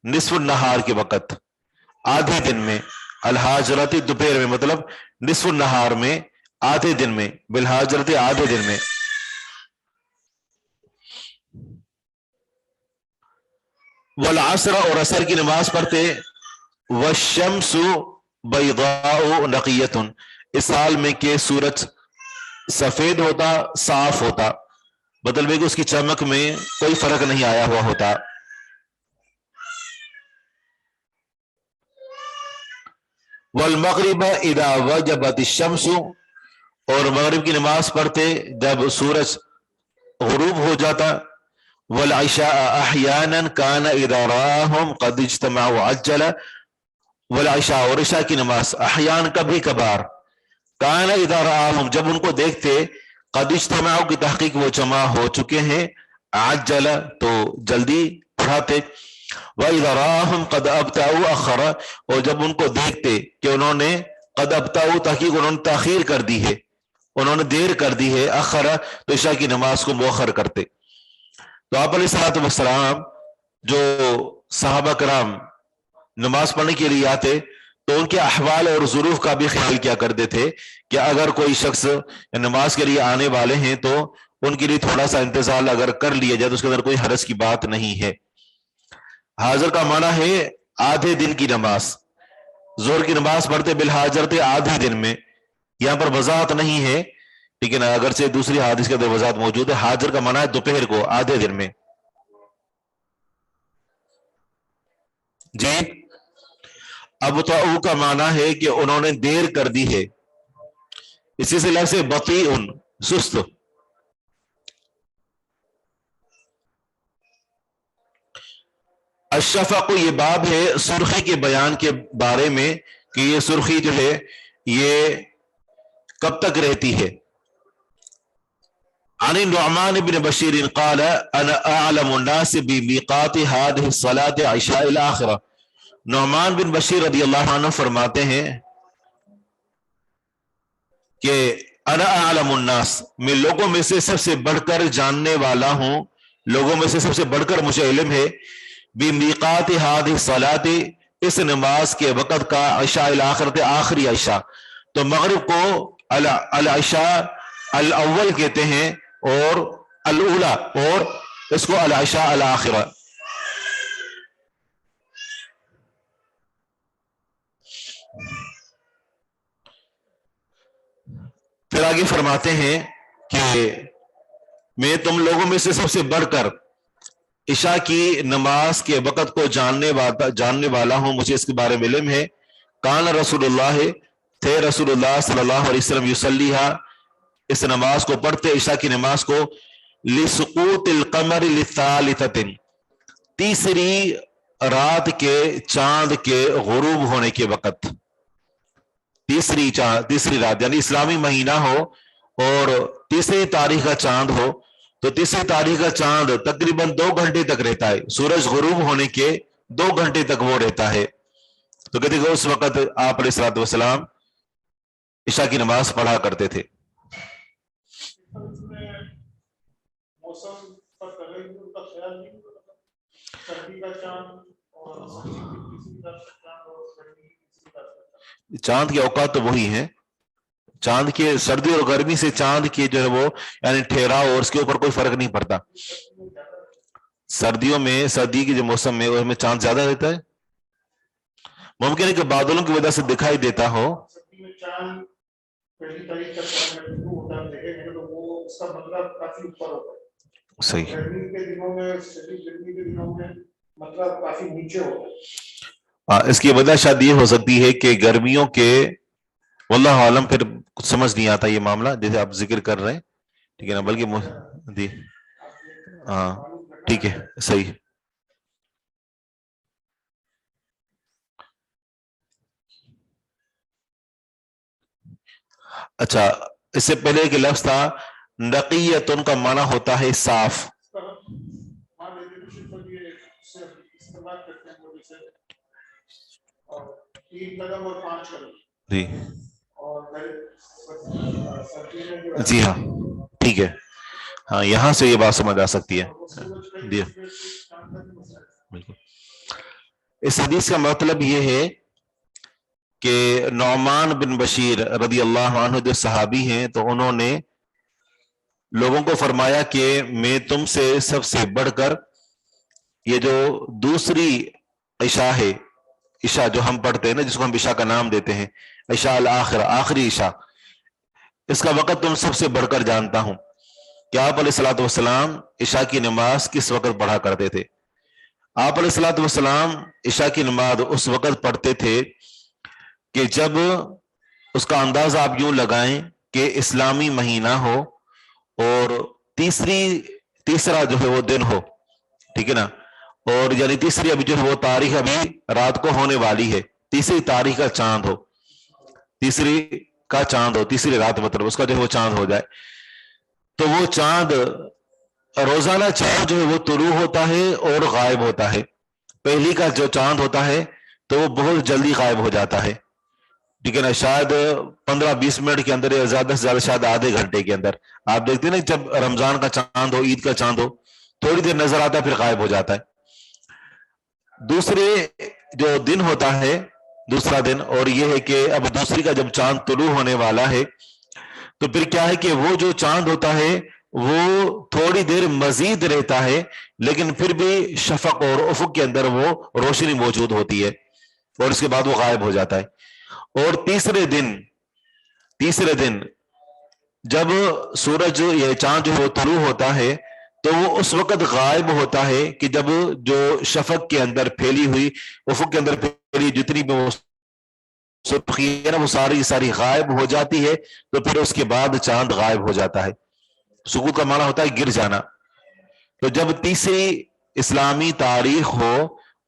نصف النہار کے وقت، آدھے دن میں، الحاجرتی دوپہر میں مطلب نصف النہار میں آدھے دن میں بالحاجرتی آدھے دن میں والعصر اور عصر کی نماز پڑھتے والشمس بیضاء نقیۃ اس حال میں کہ سورج سفید ہوتا صاف ہوتا مطلب ہے کہ اس کی چمک میں کوئی فرق نہیں آیا ہوا ہوتا والمغرب اذا وجبت الشمس اور مغرب کی نماز پڑھتے جب سورج غروب ہو جاتا والعشاء احیانا کان اذا راهم قد اجتمعوا عجل والعشاء اور عشاء کی نماز احیان کبھی کبھار کان اذا راهم جب ان کو دیکھتے قد اجتمعوا کی تحقیق وہ جمع ہو چکے ہیں عجل تو جلدی پڑھاتے وَإِذَا رَاهُمْ قَدْ أَبْتَعُوا أَخَّرَ اور جب ان کو دیکھتے کہ انہوں نے قد ابتعوا تحقیق انہوں نے تاخیر کر دی ہے انہوں نے دیر کر دی ہے اخر تو عشاء کی نماز کو مؤخر کرتے تو آپ علیہ الصلوۃ والسلام جو صحابہ کرام نماز پڑھنے کے لیے آتے تو ان کے احوال اور ظروف کا بھی خیال کیا کرتے تھے کہ اگر کوئی شخص نماز کے لیے آنے والے ہیں تو ان کے لیے تھوڑا سا انتظار اگر کر لیا جائے تو اس کے اندر کوئی حرج کی بات نہیں ہے حاضر کا معنی ہے آدھے دن کی نماز ظہر کی نماز پڑھتے بالحاجرت آدھے دن میں یہاں پر وضاحت نہیں ہے لیکن اگرچہ دوسری حدیث کے اندر وضاحت موجود ہے حاضر کا معنی ہے دوپہر کو آدھے دن میں جی ابطأوا کا معنی ہے کہ انہوں نے دیر کر دی ہے اسی سے لفظ بطیء سست الشفق یہ باب ہے سرخی کے بیان کے بارے میں کہ یہ سرخی جو ہے یہ کب تک رہتی ہے عن النعمان بن بشیر قال انا اعلم الناس بمیقات هذه الصلاة عشاء الاخرہ نعمان بن بشیر رضی اللہ عنہ فرماتے ہیں کہ انا اعلم الناس میں لوگوں میں سے سب سے بڑھ کر جاننے والا ہوں لوگوں میں سے سب سے بڑھ کر مجھے علم ہے بمیقات هذه الصلاة اس نماز کے وقت کا عشاء الاخرت آخری عشاء تو مغرب کو العشاء الاول کہتے ہیں اور الاولا اور اس کو العشاء الاخرہ پھر آگے فرماتے ہیں کہ میں تم لوگوں میں سے سب سے بڑھ کر عشاء کی نماز کے وقت کو جاننے والا ہوں مجھے اس کے بارے میں علم ہے کان رسول اللہ تھے رسول اللہ صلی اللہ علیہ وسلم یصلیھا اس نماز کو پڑھتے عشاء کی نماز کو لسقوط القمر للثالثۃ تیسری رات کے چاند کے غروب ہونے کے وقت تیسری رات یعنی اسلامی مہینہ ہو اور تیسری تاریخ کا چاند ہو تو تیسری تاریخ کا چاند تقریباً 2 گھنٹے تک رہتا ہے سورج غروب ہونے کے 2 گھنٹے تک وہ رہتا ہے تو کہتے کہ اس وقت آپ علیہ الصلوۃ والسلام عشاء کی نماز پڑھا کرتے تھے چاند کے اوقات تو وہی ہیں چاند کے سردی اور گرمی سے چاند کے جو ہے وہ یعنی ٹھہراؤ اور اس کے اوپر کوئی فرق نہیں پڑتا سردیوں میں سردی کے جو موسم میں اس میں چاند زیادہ رہتا ہے ممکن ہے کہ بادلوں کی وجہ سے دکھائی دیتا ہو صحیح اس کی وجہ شاید یہ ہو سکتی ہے کہ گرمیوں کے واللہ عالم پھر کچھ سمجھ نہیں آتا یہ معاملہ جیسے آپ ذکر کر رہے ہیں ٹھیک ہے نا بلکہ ہاں ٹھیک ہے صحیح اچھا اس سے پہلے ایک لفظ تھا نقیتن کا معنی ہوتا ہے صاف جی جی ہاں ٹھیک ہے ہاں یہاں سے یہ بات سمجھ آ سکتی ہے جی بالکل اس حدیث کا مطلب یہ ہے کہ نعمان بن بشیر رضی اللہ عنہ جو صحابی ہیں، تو انہوں نے لوگوں کو فرمایا کہ میں تم سے سب سے بڑھ کر یہ جو دوسری عشاء ہے، عشاء جو ہم پڑھتے ہیں نا، جس کو ہم عشاء کا نام دیتے ہیں، عشاء الآخرہ، آخری عشاء، اس کا وقت تم سب سے بڑھ کر جانتا ہوں کہ آپ علیہ الصلوۃ والسلام عشاء کی نماز کس وقت پڑھا کرتے تھے۔ آپ علیہ الصلوۃ والسلام عشاء کی نماز اس وقت پڑھتے تھے کہ جب اس کا اندازہ آپ یوں لگائیں کہ اسلامی مہینہ ہو اور تیسرا جو ہے وہ دن ہو، ٹھیک ہے نا، اور یعنی تیسری ابھی جو ہے وہ تاریخ ابھی رات کو ہونے والی ہے، تیسری تاریخ کا چاند ہو، تیسری رات مطلب اس کا جو ہے وہ چاند ہو جائے، تو وہ چاند روزانہ چاند جو ہے وہ طلوع ہوتا ہے اور غائب ہوتا ہے۔ پہلی کا جو چاند ہوتا ہے تو وہ بہت جلدی غائب ہو جاتا ہے، ٹھیک ہے نا، شاید 15-20 منٹ کے اندر یا زیادہ سے زیادہ شاید آدھے گھنٹے کے اندر۔ آپ دیکھتے ہیں نا جب رمضان کا چاند ہو، عید کا چاند ہو، تھوڑی دیر نظر آتا ہے پھر غائب ہو جاتا ہے۔ دوسرے جو دن ہوتا ہے، دوسرا دن، اور یہ ہے کہ اب دوسری کا جب چاند طلوع ہونے والا ہے تو پھر کیا ہے کہ وہ جو چاند ہوتا ہے وہ تھوڑی دیر مزید رہتا ہے، لیکن پھر بھی شفق اور افق کے اندر وہ روشنی موجود ہوتی ہے، اور اس کے بعد وہ غائب ہو جاتا ہے۔ اور تیسرے دن جب سورج یا چاند جو طلوع ہوتا ہے تو وہ اس وقت غائب ہوتا ہے کہ جب جو شفق کے اندر پھیلی ہوئی، افق کے اندر پھیلی جتنی بھی وہ سرخی ہے نا، وہ ساری غائب ہو جاتی ہے، تو پھر اس کے بعد چاند غائب ہو جاتا ہے۔ سکوت کا معنی ہوتا ہے گر جانا۔ تو جب تیسری اسلامی تاریخ ہو،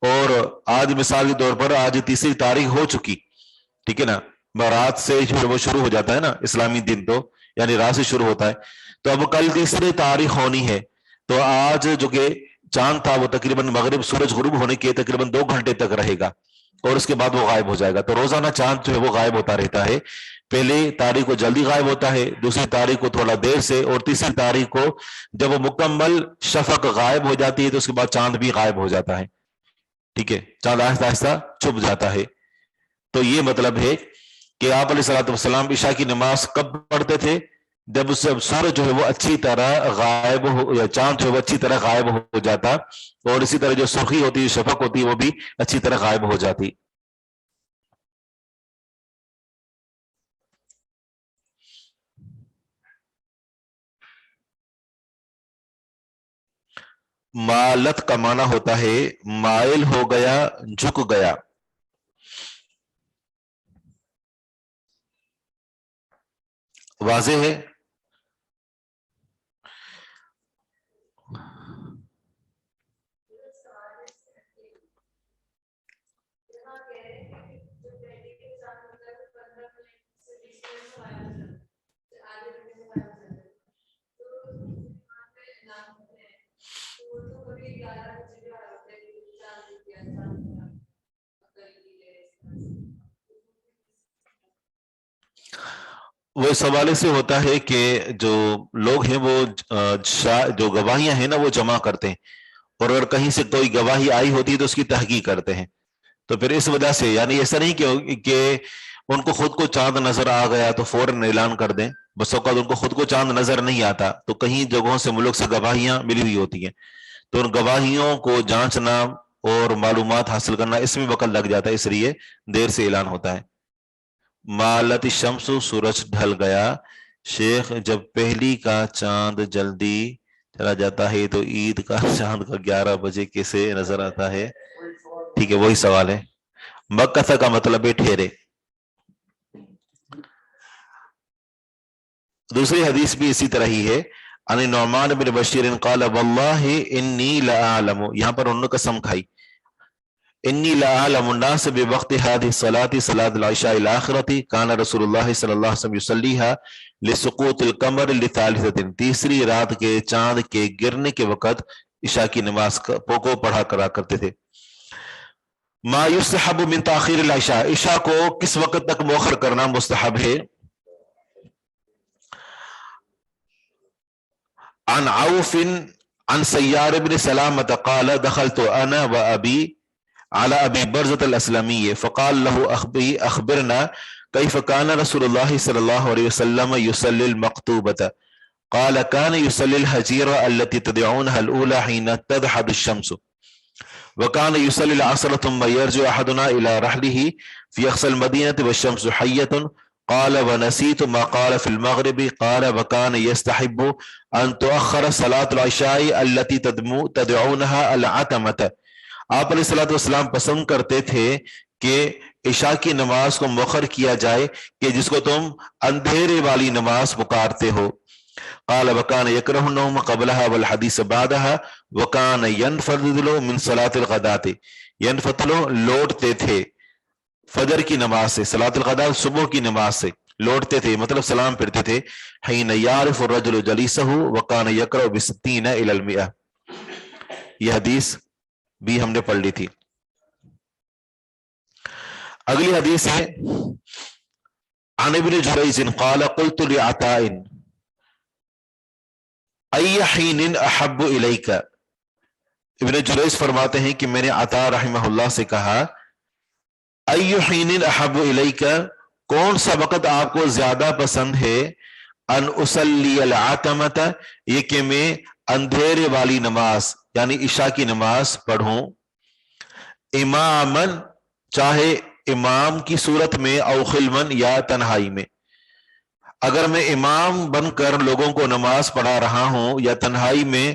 اور آج مثال کے طور پر آج تیسری تاریخ ہو چکی، ٹھیک ہے نا، رات سے وہ شروع ہو جاتا ہے نا اسلامی دن، تو یعنی رات سے شروع ہوتا ہے، تو اب کل تیسری تاریخ ہونی ہے، تو آج جو کہ چاند تھا وہ تقریباً مغرب سورج غروب ہونے کے تقریباً 2 گھنٹے تک رہے گا، اور اس کے بعد وہ غائب ہو جائے گا۔ تو روزانہ چاند جو ہے وہ غائب ہوتا رہتا ہے، پہلی تاریخ کو جلدی غائب ہوتا ہے، دوسری تاریخ کو تھوڑا دیر سے، اور تیسری تاریخ کو جب وہ مکمل شفق غائب ہو جاتی ہے تو اس کے بعد چاند بھی غائب ہو جاتا ہے، ٹھیک ہے، چاند آہستہ آہستہ چھپ جاتا ہے۔ تو یہ مطلب ہے کہ آپ علیہ الصلوۃ والسلام عشاء کی نماز کب پڑھتے تھے؟ جب سورج جو ہے وہ اچھی طرح غائب ہو، یا چاند جو ہے وہ اچھی طرح غائب ہو جاتا، اور اسی طرح جو سرخی ہوتی ہے، شفق ہوتی ہے، وہ بھی اچھی طرح غائب ہو جاتی۔ مالت کا معنی ہوتا ہے مائل ہو گیا، جھک گیا۔ واضح ہے؟ وہ اس حوالے سے ہوتا ہے کہ جو لوگ ہیں وہ جو گواہیاں ہیں نا وہ جمع کرتے ہیں، اور اگر کہیں سے کوئی گواہی آئی ہوتی ہے تو اس کی تحقیق کرتے ہیں، تو پھر اس وجہ سے یعنی ایسا نہیں کہ ان کو خود کو چاند نظر آ گیا تو فوراً اعلان کر دیں، بس اوقات ان کو خود کو چاند نظر نہیں آتا، تو کہیں جگہوں سے ملک سے گواہیاں ملی ہوئی ہوتی ہیں، تو ان گواہیوں کو جانچنا اور معلومات حاصل کرنا اس میں وقت لگ جاتا ہے، اس لیے دیر سے اعلان ہوتا ہے۔ مالت الشمس، سورج ڈھل گیا۔ شیخ جب پہلی کا چاند جلدی چلا جاتا ہے تو عید کا چاند کا 11 بجے کیسے نظر آتا ہے؟ ٹھیک ہے، وہی سوال ہے۔ مکث کا مطلب ہے ٹھہرے۔ دوسری حدیث بھی اسی طرح ہی ہے، ان نعمان بن بشیر قال واللہ انی لأعلم، یہاں پر انہوں نے قسم کھائی، انی لأعلم الناس بوقت هذه الصلاة صلاة العشاء الآخرة كان رسول اللہ صلی اللہ علیہ وسلم يصليها لسقوط القمر لثالثة، تیسری رات کے چاند کے گرنے کے وقت عشاء کی نماز کو پڑھا کرا کرتے تھے۔ ما یستحب من تاخیر العشاء، عشاء کو کس وقت تک مؤخر کرنا مستحب ہے؟ عن عوف عن سیار بن سلامة قال دخلت انا وابی على أبي برزة الأسلمي فقال له أخبرنا كيف كان رسول الله صلى الله عليه وسلم يصلي المكتوبة قال كان يصلي الهجيرة التي تدعونها الأولى حين تضحى الشمس وكان يصلي العصر ثم يرجع أحدنا إلى رحله في أقصى المدينة والشمس حية قال ونسيت ما قال في المغرب قال وكان يستحب أن تؤخر صلاة العشاء التي تدعونها العتمة. آپ علیہ الصلوۃ والسلام پسند کرتے تھے کہ عشاء کی نماز کو مؤخر کیا جائے کہ جس کو تم اندھیرے والی نماز پکارتے ہو. قال وكان يكره النوم قبلها والحديث بعدها وكان ينفضل من صلاة الغداة. ينفضل لوٹتے تھے فجر کی نماز سے، صلاۃ الغداء صبح کی نماز سے لوٹتے تھے، مطلب سلام پھرتے تھے. حين يعرف الرجل جليسه وكان يقرأ ب60 الى 100. یہ حدیث بھی ہم نے پڑھ لی تھی. اگلی حدیث ہے عن ابن جریج قال قلت لعطاء ای حین احب الیک. ابن جریج فرماتے ہیں کہ میں نے عطا رحمہ اللہ سے کہا ای حین احب الیک، کون سا وقت آپ کو زیادہ پسند ہے، ان اصلی العتمۃ، یہ کہ میں اندھیرے والی نماز یعنی عشاء کی نماز پڑھوں، امامن چاہے امام کی صورت میں او خلمن یا تنہائی میں. اگر میں امام بن کر لوگوں کو نماز پڑھا رہا ہوں یا تنہائی میں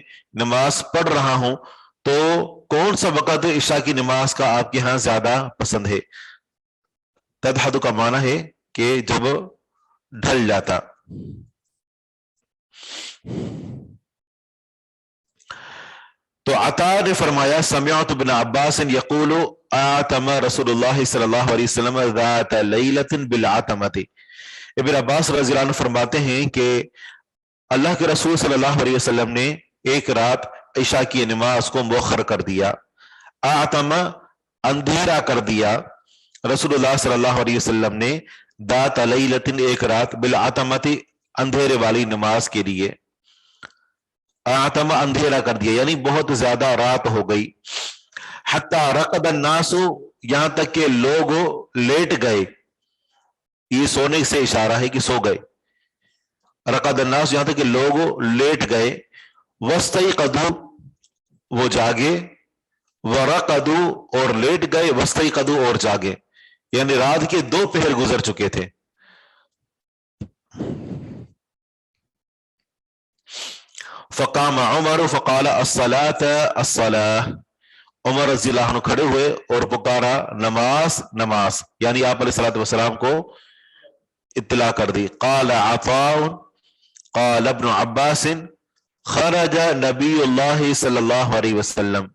نماز پڑھ رہا ہوں تو کون سا وقت عشاء کی نماز کا آپ کے ہاں زیادہ پسند ہے؟ تدحد کا معنی ہے کہ جب ڈھل جاتا. تو عطا نے فرمایا سمعت ابن عباس یقول آتم رسول اللہ صلی اللہ علیہ وسلم ذات لیلۃ بالعتمۃ. ابن عباس رضی اللہ عنہ فرماتے ہیں کہ اللہ کے رسول صلی اللہ علیہ وسلم نے ایک رات عشاء کی نماز کو مؤخر کر دیا. آتم اندھیرا کر دیا رسول اللہ صلی اللہ علیہ وسلم نے ذات لیلۃ ایک رات بالعتمۃ اندھیرے والی نماز کے لیے. آتم اندھیرا کر دیا یعنی بہت زیادہ رات ہو گئی. حتی رقد الناس، یہاں تک کہ لوگ لیٹ گئے، یہ سونے سے اشارہ ہے کہ سو گئے. رقد الناس یہاں تک کہ لوگ لیٹ گئے. واستيقظوا وہ جاگے، ورقدوا اور لیٹ گئے، واستيقظوا اور جاگے، یعنی رات کے 2 پہر گزر چکے تھے. فقام عمر فقال الصلاة الصلاة. عمر رضی اللہ عنہ کھڑے ہوئے اور پکارا نماز نماز، یعنی آپ علیہ الصلوۃ والسلام کو اطلاع کر دی. قال عطاء قال ابن عباس خرج نبی اللہ صلی اللہ علیہ وسلم.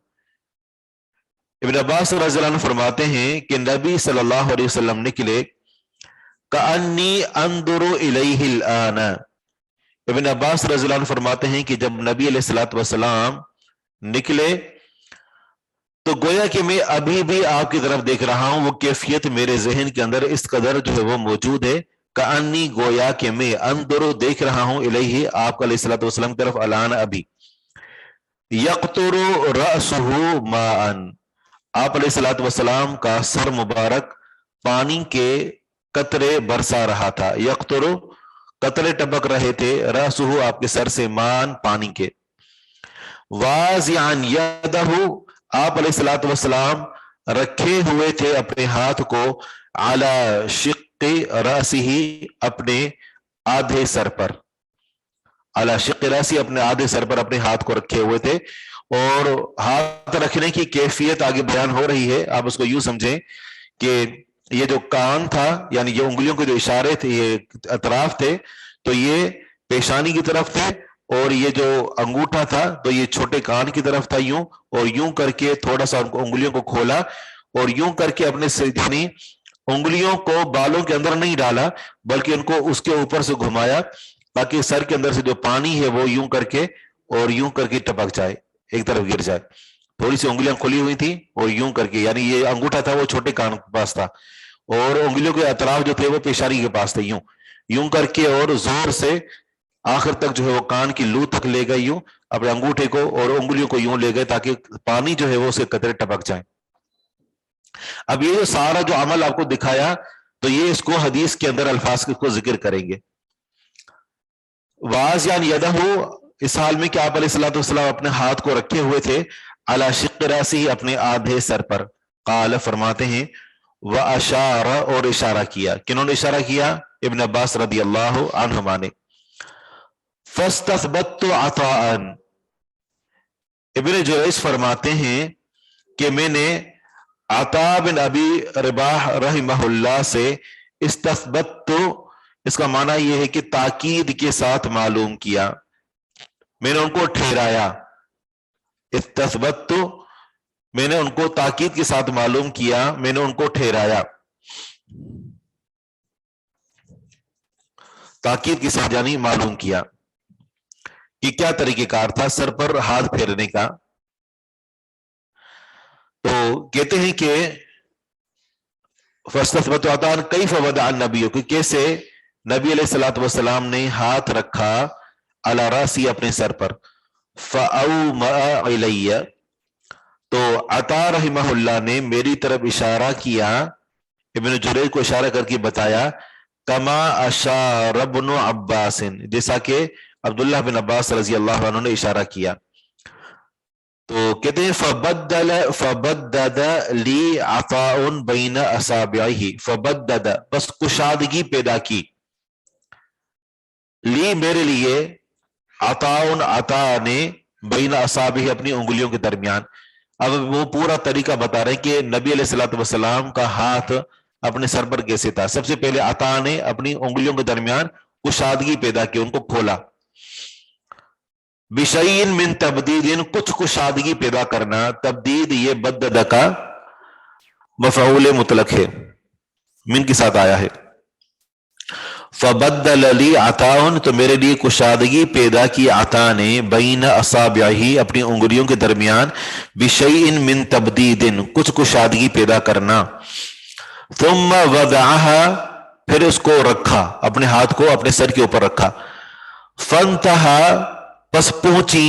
ابن عباس رضی اللہ عنہ فرماتے ہیں کہ نبی صلی اللہ علیہ وسلم نکلے. کأنی انظر الیہ الآن. ابن عباس رضی اللہ عنہ فرماتے ہیں کہ جب نبی علیہ الصلوۃ والسلام نکلے تو گویا کہ میں ابھی بھی آپ کی طرف دیکھ رہا ہوں. وہ کیفیت میرے ذہن کے اندر اس قدر جو ہے وہ موجود ہے. کأنی گویا کہ میں انظر دیکھ رہا ہوں الیہ آپ علیہ الصلوۃ والسلام کی طرف الان ابھی. یقطر رأسہ ماء، آپ علیہ الصلوۃ والسلام کا سر مبارک پانی کے قطرے برسا رہا تھا. یقطر قطرے ٹپک رہے تھے، رأسہ آپ کے سر سے مان پانی کے. واضعا یدہ، آپ علیہ الصلوۃ والسلام رکھے ہوئے تھے اپنے ہاتھ کو علی شق رأسہ، اپنے آدھے سر پر. علی شق رأسہ، اپنے آدھے سر پر اپنے ہاتھ کو رکھے ہوئے تھے. اور ہاتھ رکھنے کی کیفیت آگے بیان ہو رہی ہے. آپ اس کو یوں سمجھیں کہ یہ جو کان تھا یعنی یہ انگلیوں کے جو اشارے تھے، یہ اطراف تھے، تو یہ پیشانی کی طرف تھے، اور یہ جو انگوٹھا تھا تو یہ چھوٹے کان کی طرف تھا یوں، اور یوں کر کے تھوڑا سا انگلیوں کو کھولا اور یوں کر کے اپنے یعنی انگلیوں کو بالوں کے اندر نہیں ڈالا بلکہ ان کو اس کے اوپر سے گھمایا تاکہ سر کے اندر سے جو پانی ہے وہ یوں کر کے اور یوں کر کے ٹپک جائے، ایک طرف گر جائے. تھوڑی سی انگلیاں کھلی ہوئی تھی اور یوں کر کے، یعنی یہ انگوٹھا تھا وہ چھوٹے کان کے پاس تھا اور انگلیوں کے اطراف جو تھے وہ پیشانی کے پاس تھے. یوں کر کے اور زور سے آخر تک جو ہے وہ کان کی لو تک لے گئے، یوں اپنے انگوٹھے کو اور انگلیوں کو یوں لے گئے تاکہ پانی جو ہے وہ اسے قطرے ٹپک جائیں. اب یہ جو سارا جو عمل آپ کو دکھایا تو یہ اس کو حدیث کے اندر الفاظ کو ذکر کریں گے. واضیان یدہ، اس حال میں کہ آپ علیہ الصلوۃ والسلام اپنے ہاتھ کو رکھے ہوئے تھے علی شق راسہ، اپنے آدھے سر پر. قال فرماتے ہیں واشار، اور اشارہ کیا. کنہوں نے اشارہ کیا؟ ابن عباس رضی اللہ عنہما نے. فاستثبت عطاء، ابن جریج فرماتے ہیں کہ میں نے عطا بن ابی رباح رحمہ اللہ سے استثبت، اس کا معنی یہ ہے کہ تاکید کے ساتھ معلوم کیا، میں نے ان کو ٹھہرایا. استثبت، میں نے ان کو تاکید کے ساتھ معلوم کیا، میں نے ان کو ٹھہرایا. تاکید کے ساتھ یعنی معلوم کیا کہ کیا طریقہ کار تھا سر پر ہاتھ پھیرنے کا. تو کہتے ہیں کہ فاستثبت عطاء کیف وضع النبی، کہ کیسے نبی علیہ الصلوۃ والسلام نے ہاتھ رکھا علی راسی، اپنے سر پر. فاومأ الی، تو عطا رحمہ اللہ نے میری طرف اشارہ کیا، ابن جریج کو اشارہ کر کے بتایا، کما اشار ابن عباس، جیسا کہ عبداللہ بن عباس رضی اللہ عنہ نے اشارہ کیا. تو کہتے ہیں فبدد لی عطاء بین اصابعہ، فبدد، بس کشادگی پیدا کی، لی میرے لیے، عطاء، عطا نے، بین اصابعہ، اپنی انگلیوں کے درمیان. اب وہ پورا طریقہ بتا رہے ہیں کہ نبی علیہ الصلوۃ والسلام کا ہاتھ اپنے سر پر کیسے تھا. سب سے پہلے عطا نے اپنی انگلیوں کے درمیان کشادگی پیدا کی، ان کو کھولا. بشیء من تبدید، کچھ کشادگی پیدا کرنا. تبدید یہ بدد کا مفعول مطلق ہے، من کے ساتھ آیا ہے. فبدل لی عطاء، تو میرے لیے کشادگی پیدا کی عطا نے، بین اصابعہ، اپنی انگلیوں کے درمیان، بشیء من تبدید، کچھ کشادگی پیدا کرنا. ثم وضعها، پھر اس کو رکھا، اپنے ہاتھ کو اپنے سر کے اوپر رکھا. فانتہا، پس پہنچی،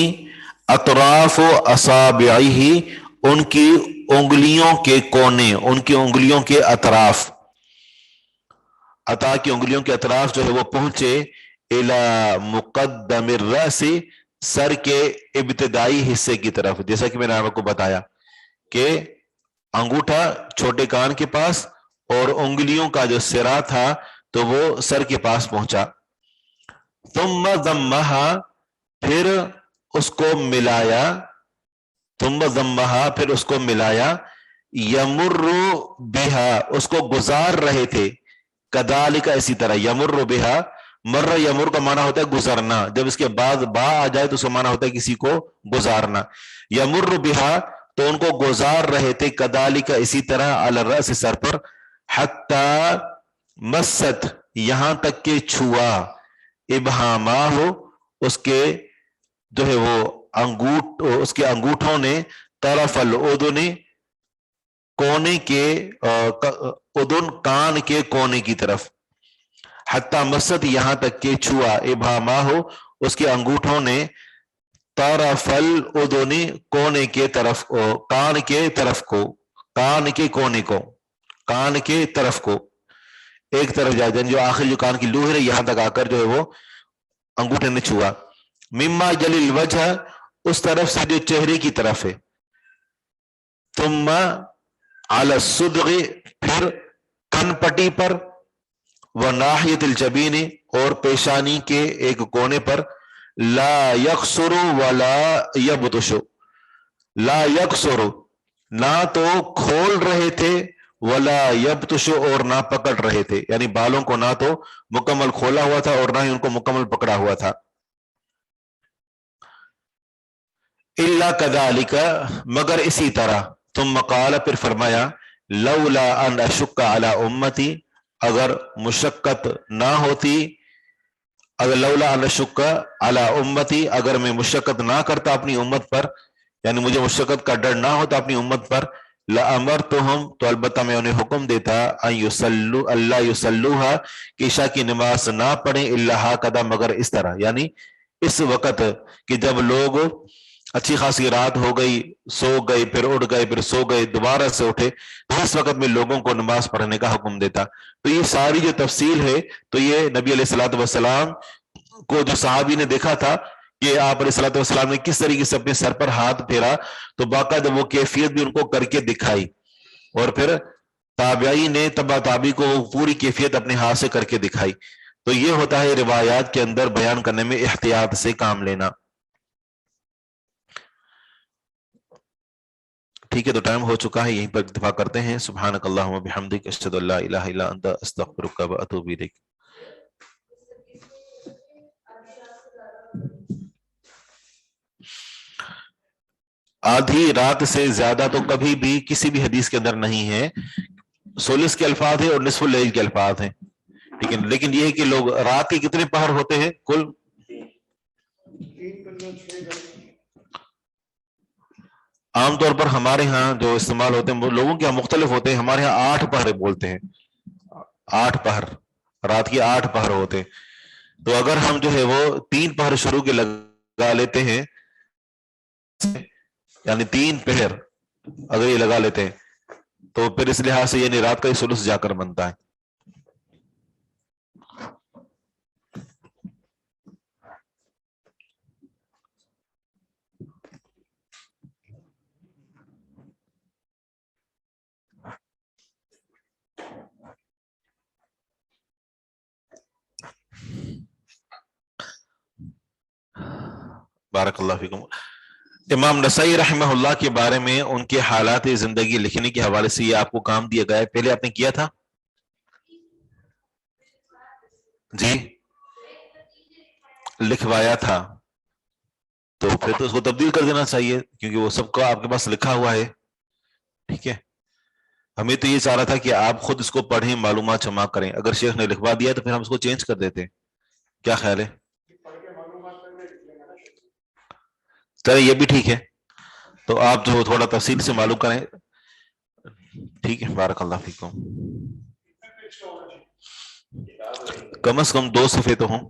اطراف اصابعہ، ان کی انگلیوں کے کونے، ان کی انگلیوں کے اطراف، عطا کی انگلیوں کے اطراف جو ہے وہ پہنچے الی مقدم الرأس، سر کے ابتدائی حصے کی طرف. جیسا کہ میں نے آپ کو بتایا کہ انگوٹھا چھوٹے کان کے پاس اور انگلیوں کا جو سرا تھا تو وہ سر کے پاس پہنچا. ثم ضمہا، پھر اس کو ملایا، ثم ضمہا، پھر اس کو ملایا. یمر بہا، اس کو گزار رہے تھے. کذالک، اسی طرح. یمر بہا، مر یمر کا معنی ہوتا ہے گزرنا، جب اس کے بعد با آ جائے تو اس کا معنی ہوتا ہے کسی کو گزارنا. یمر بہا، تو ان کو گزار رہے تھے. کذالک، اسی طرح. علی الرأس، سر پر. حتی مست، یہاں تک کہ چھوا. ابہاماہ، اس کے جو ہے وہ اس کے انگوٹھوں نے، طرف الاذن، کونے کے، اذن کان کے کونے کی طرف. حتی مست، یہاں تک کہ چھوا. ابہاماہ، اس کے انگوٹھوں نے، طرف الاذن، کونے کے طرف، کان کے طرف کو، کان کے کونے کو، کان کے طرف کو، ایک طرف جائے، جو آخر جو کان کی لوح ہے یہاں تک آ کر جو ہے وہ انگوٹھے نے چھوا. مما جلی الوجہ، اس طرف سے جو چہرے کی طرف ہے. ثم علی الصدغ، پھر کن پٹی پر. وناحیت الجبین، اور پیشانی کے ایک کونے پر. لا یقصر ولا یبطش، لا یقصر، نہ تو کھول رہے تھے، ولا یبطش، اور نہ پکڑ رہے تھے، یعنی بالوں کو نہ تو مکمل کھولا ہوا تھا اور نہ ہی ان کو مکمل پکڑا ہوا تھا. الا کذالک، مگر اسی طرح. ثم قال، پھر فرمایا، لولا ان اشق علی امتی، اگر مشقت نہ ہوتی، اگر لولا ان اشق علی امتی، اگر میں مشقت نہ کرتا اپنی امت پر، یعنی مجھے مشقت کا ڈر نہ ہوتا اپنی امت پر. لامرتہم، تو البتہ میں انہیں حکم دیتا، ان یصلوا، اللہ یصلوها، کہ عشاء کی نماز نہ پڑھیں، الا ہکذا، مگر اس طرح، یعنی اس وقت کہ جب لوگ اچھی خاصی رات ہو گئی، سو گئے، پھر اٹھ گئے، پھر سو گئے، دوبارہ سے اٹھے، تو اس وقت میں لوگوں کو نماز پڑھنے کا حکم دیتا. تو یہ ساری جو تفصیل ہے تو یہ نبی علیہ الصلوۃ والسلام کو جو صحابی نے دیکھا تھا کہ آپ علیہ الصلوۃ والسلام نے کس طریقے سے اپنے سر پر ہاتھ پھیرا، تو باقاعدہ وہ کیفیت بھی ان کو کر کے دکھائی، اور پھر تابعی نے تبع تابعی کو پوری کیفیت اپنے ہاتھ سے کر کے دکھائی. تو یہ ہوتا ہے روایات کے اندر بیان کرنے میں احتیاط سے کام لینا. ٹھیک ہے، تو ٹائم ہو چکا ہے، یہیں پر اکتفا کرتے ہیں. سبحانک اللہم و بحمدک، اشہد ان لا الہ الا انت، استغفرک و اتوب الیک. آدھی رات سے زیادہ تو کبھی بھی کسی بھی حدیث کے اندر نہیں ہے. سولس کے الفاظ ہیں اور نصف اللیل کے الفاظ ہیں، ٹھیک ہے، لیکن یہ ہے کہ لوگ رات کے کتنے پہر ہوتے ہیں کل؟ عام طور پر ہمارے ہاں جو استعمال ہوتے ہیں وہ لوگوں کے ہاں مختلف ہوتے ہیں. ہمارے ہاں 8 پہر بولتے ہیں، 8 پہر، رات کی 8 پہر ہوتے ہیں. تو اگر ہم جو ہے وہ 3 پہر شروع کے لگا لیتے ہیں، یعنی 3 پہر اگر یہ لگا لیتے ہیں، تو پھر اس لحاظ سے یعنی رات کا ہی ثلث جا کر بنتا ہے. بارک اللہ فیکم. امام نسائی رحمہ اللہ کے بارے میں ان کے حالات زندگی لکھنے کے حوالے سے یہ آپ کو کام دیا گیا ہے، پہلے آپ نے کیا تھا جی، لکھوایا تھا، تو پھر تو اس کو تبدیل کر دینا چاہیے کیونکہ وہ سب کا آپ کے پاس لکھا ہوا ہے. ٹھیک ہے، ہمیں تو یہ چاہ رہا تھا کہ آپ خود اس کو پڑھیں، معلومات جمع کریں. اگر شیخ نے لکھوا دیا تو پھر ہم اس کو چینج کر دیتے. کیا خیال ہے؟ چلے یہ بھی ٹھیک ہے، تو آپ جو تھوڑا تفصیل سے معلوم کریں. ٹھیک ہے، بارک اللہ فیکم. کم از کم 2 صفحے تو ہوں.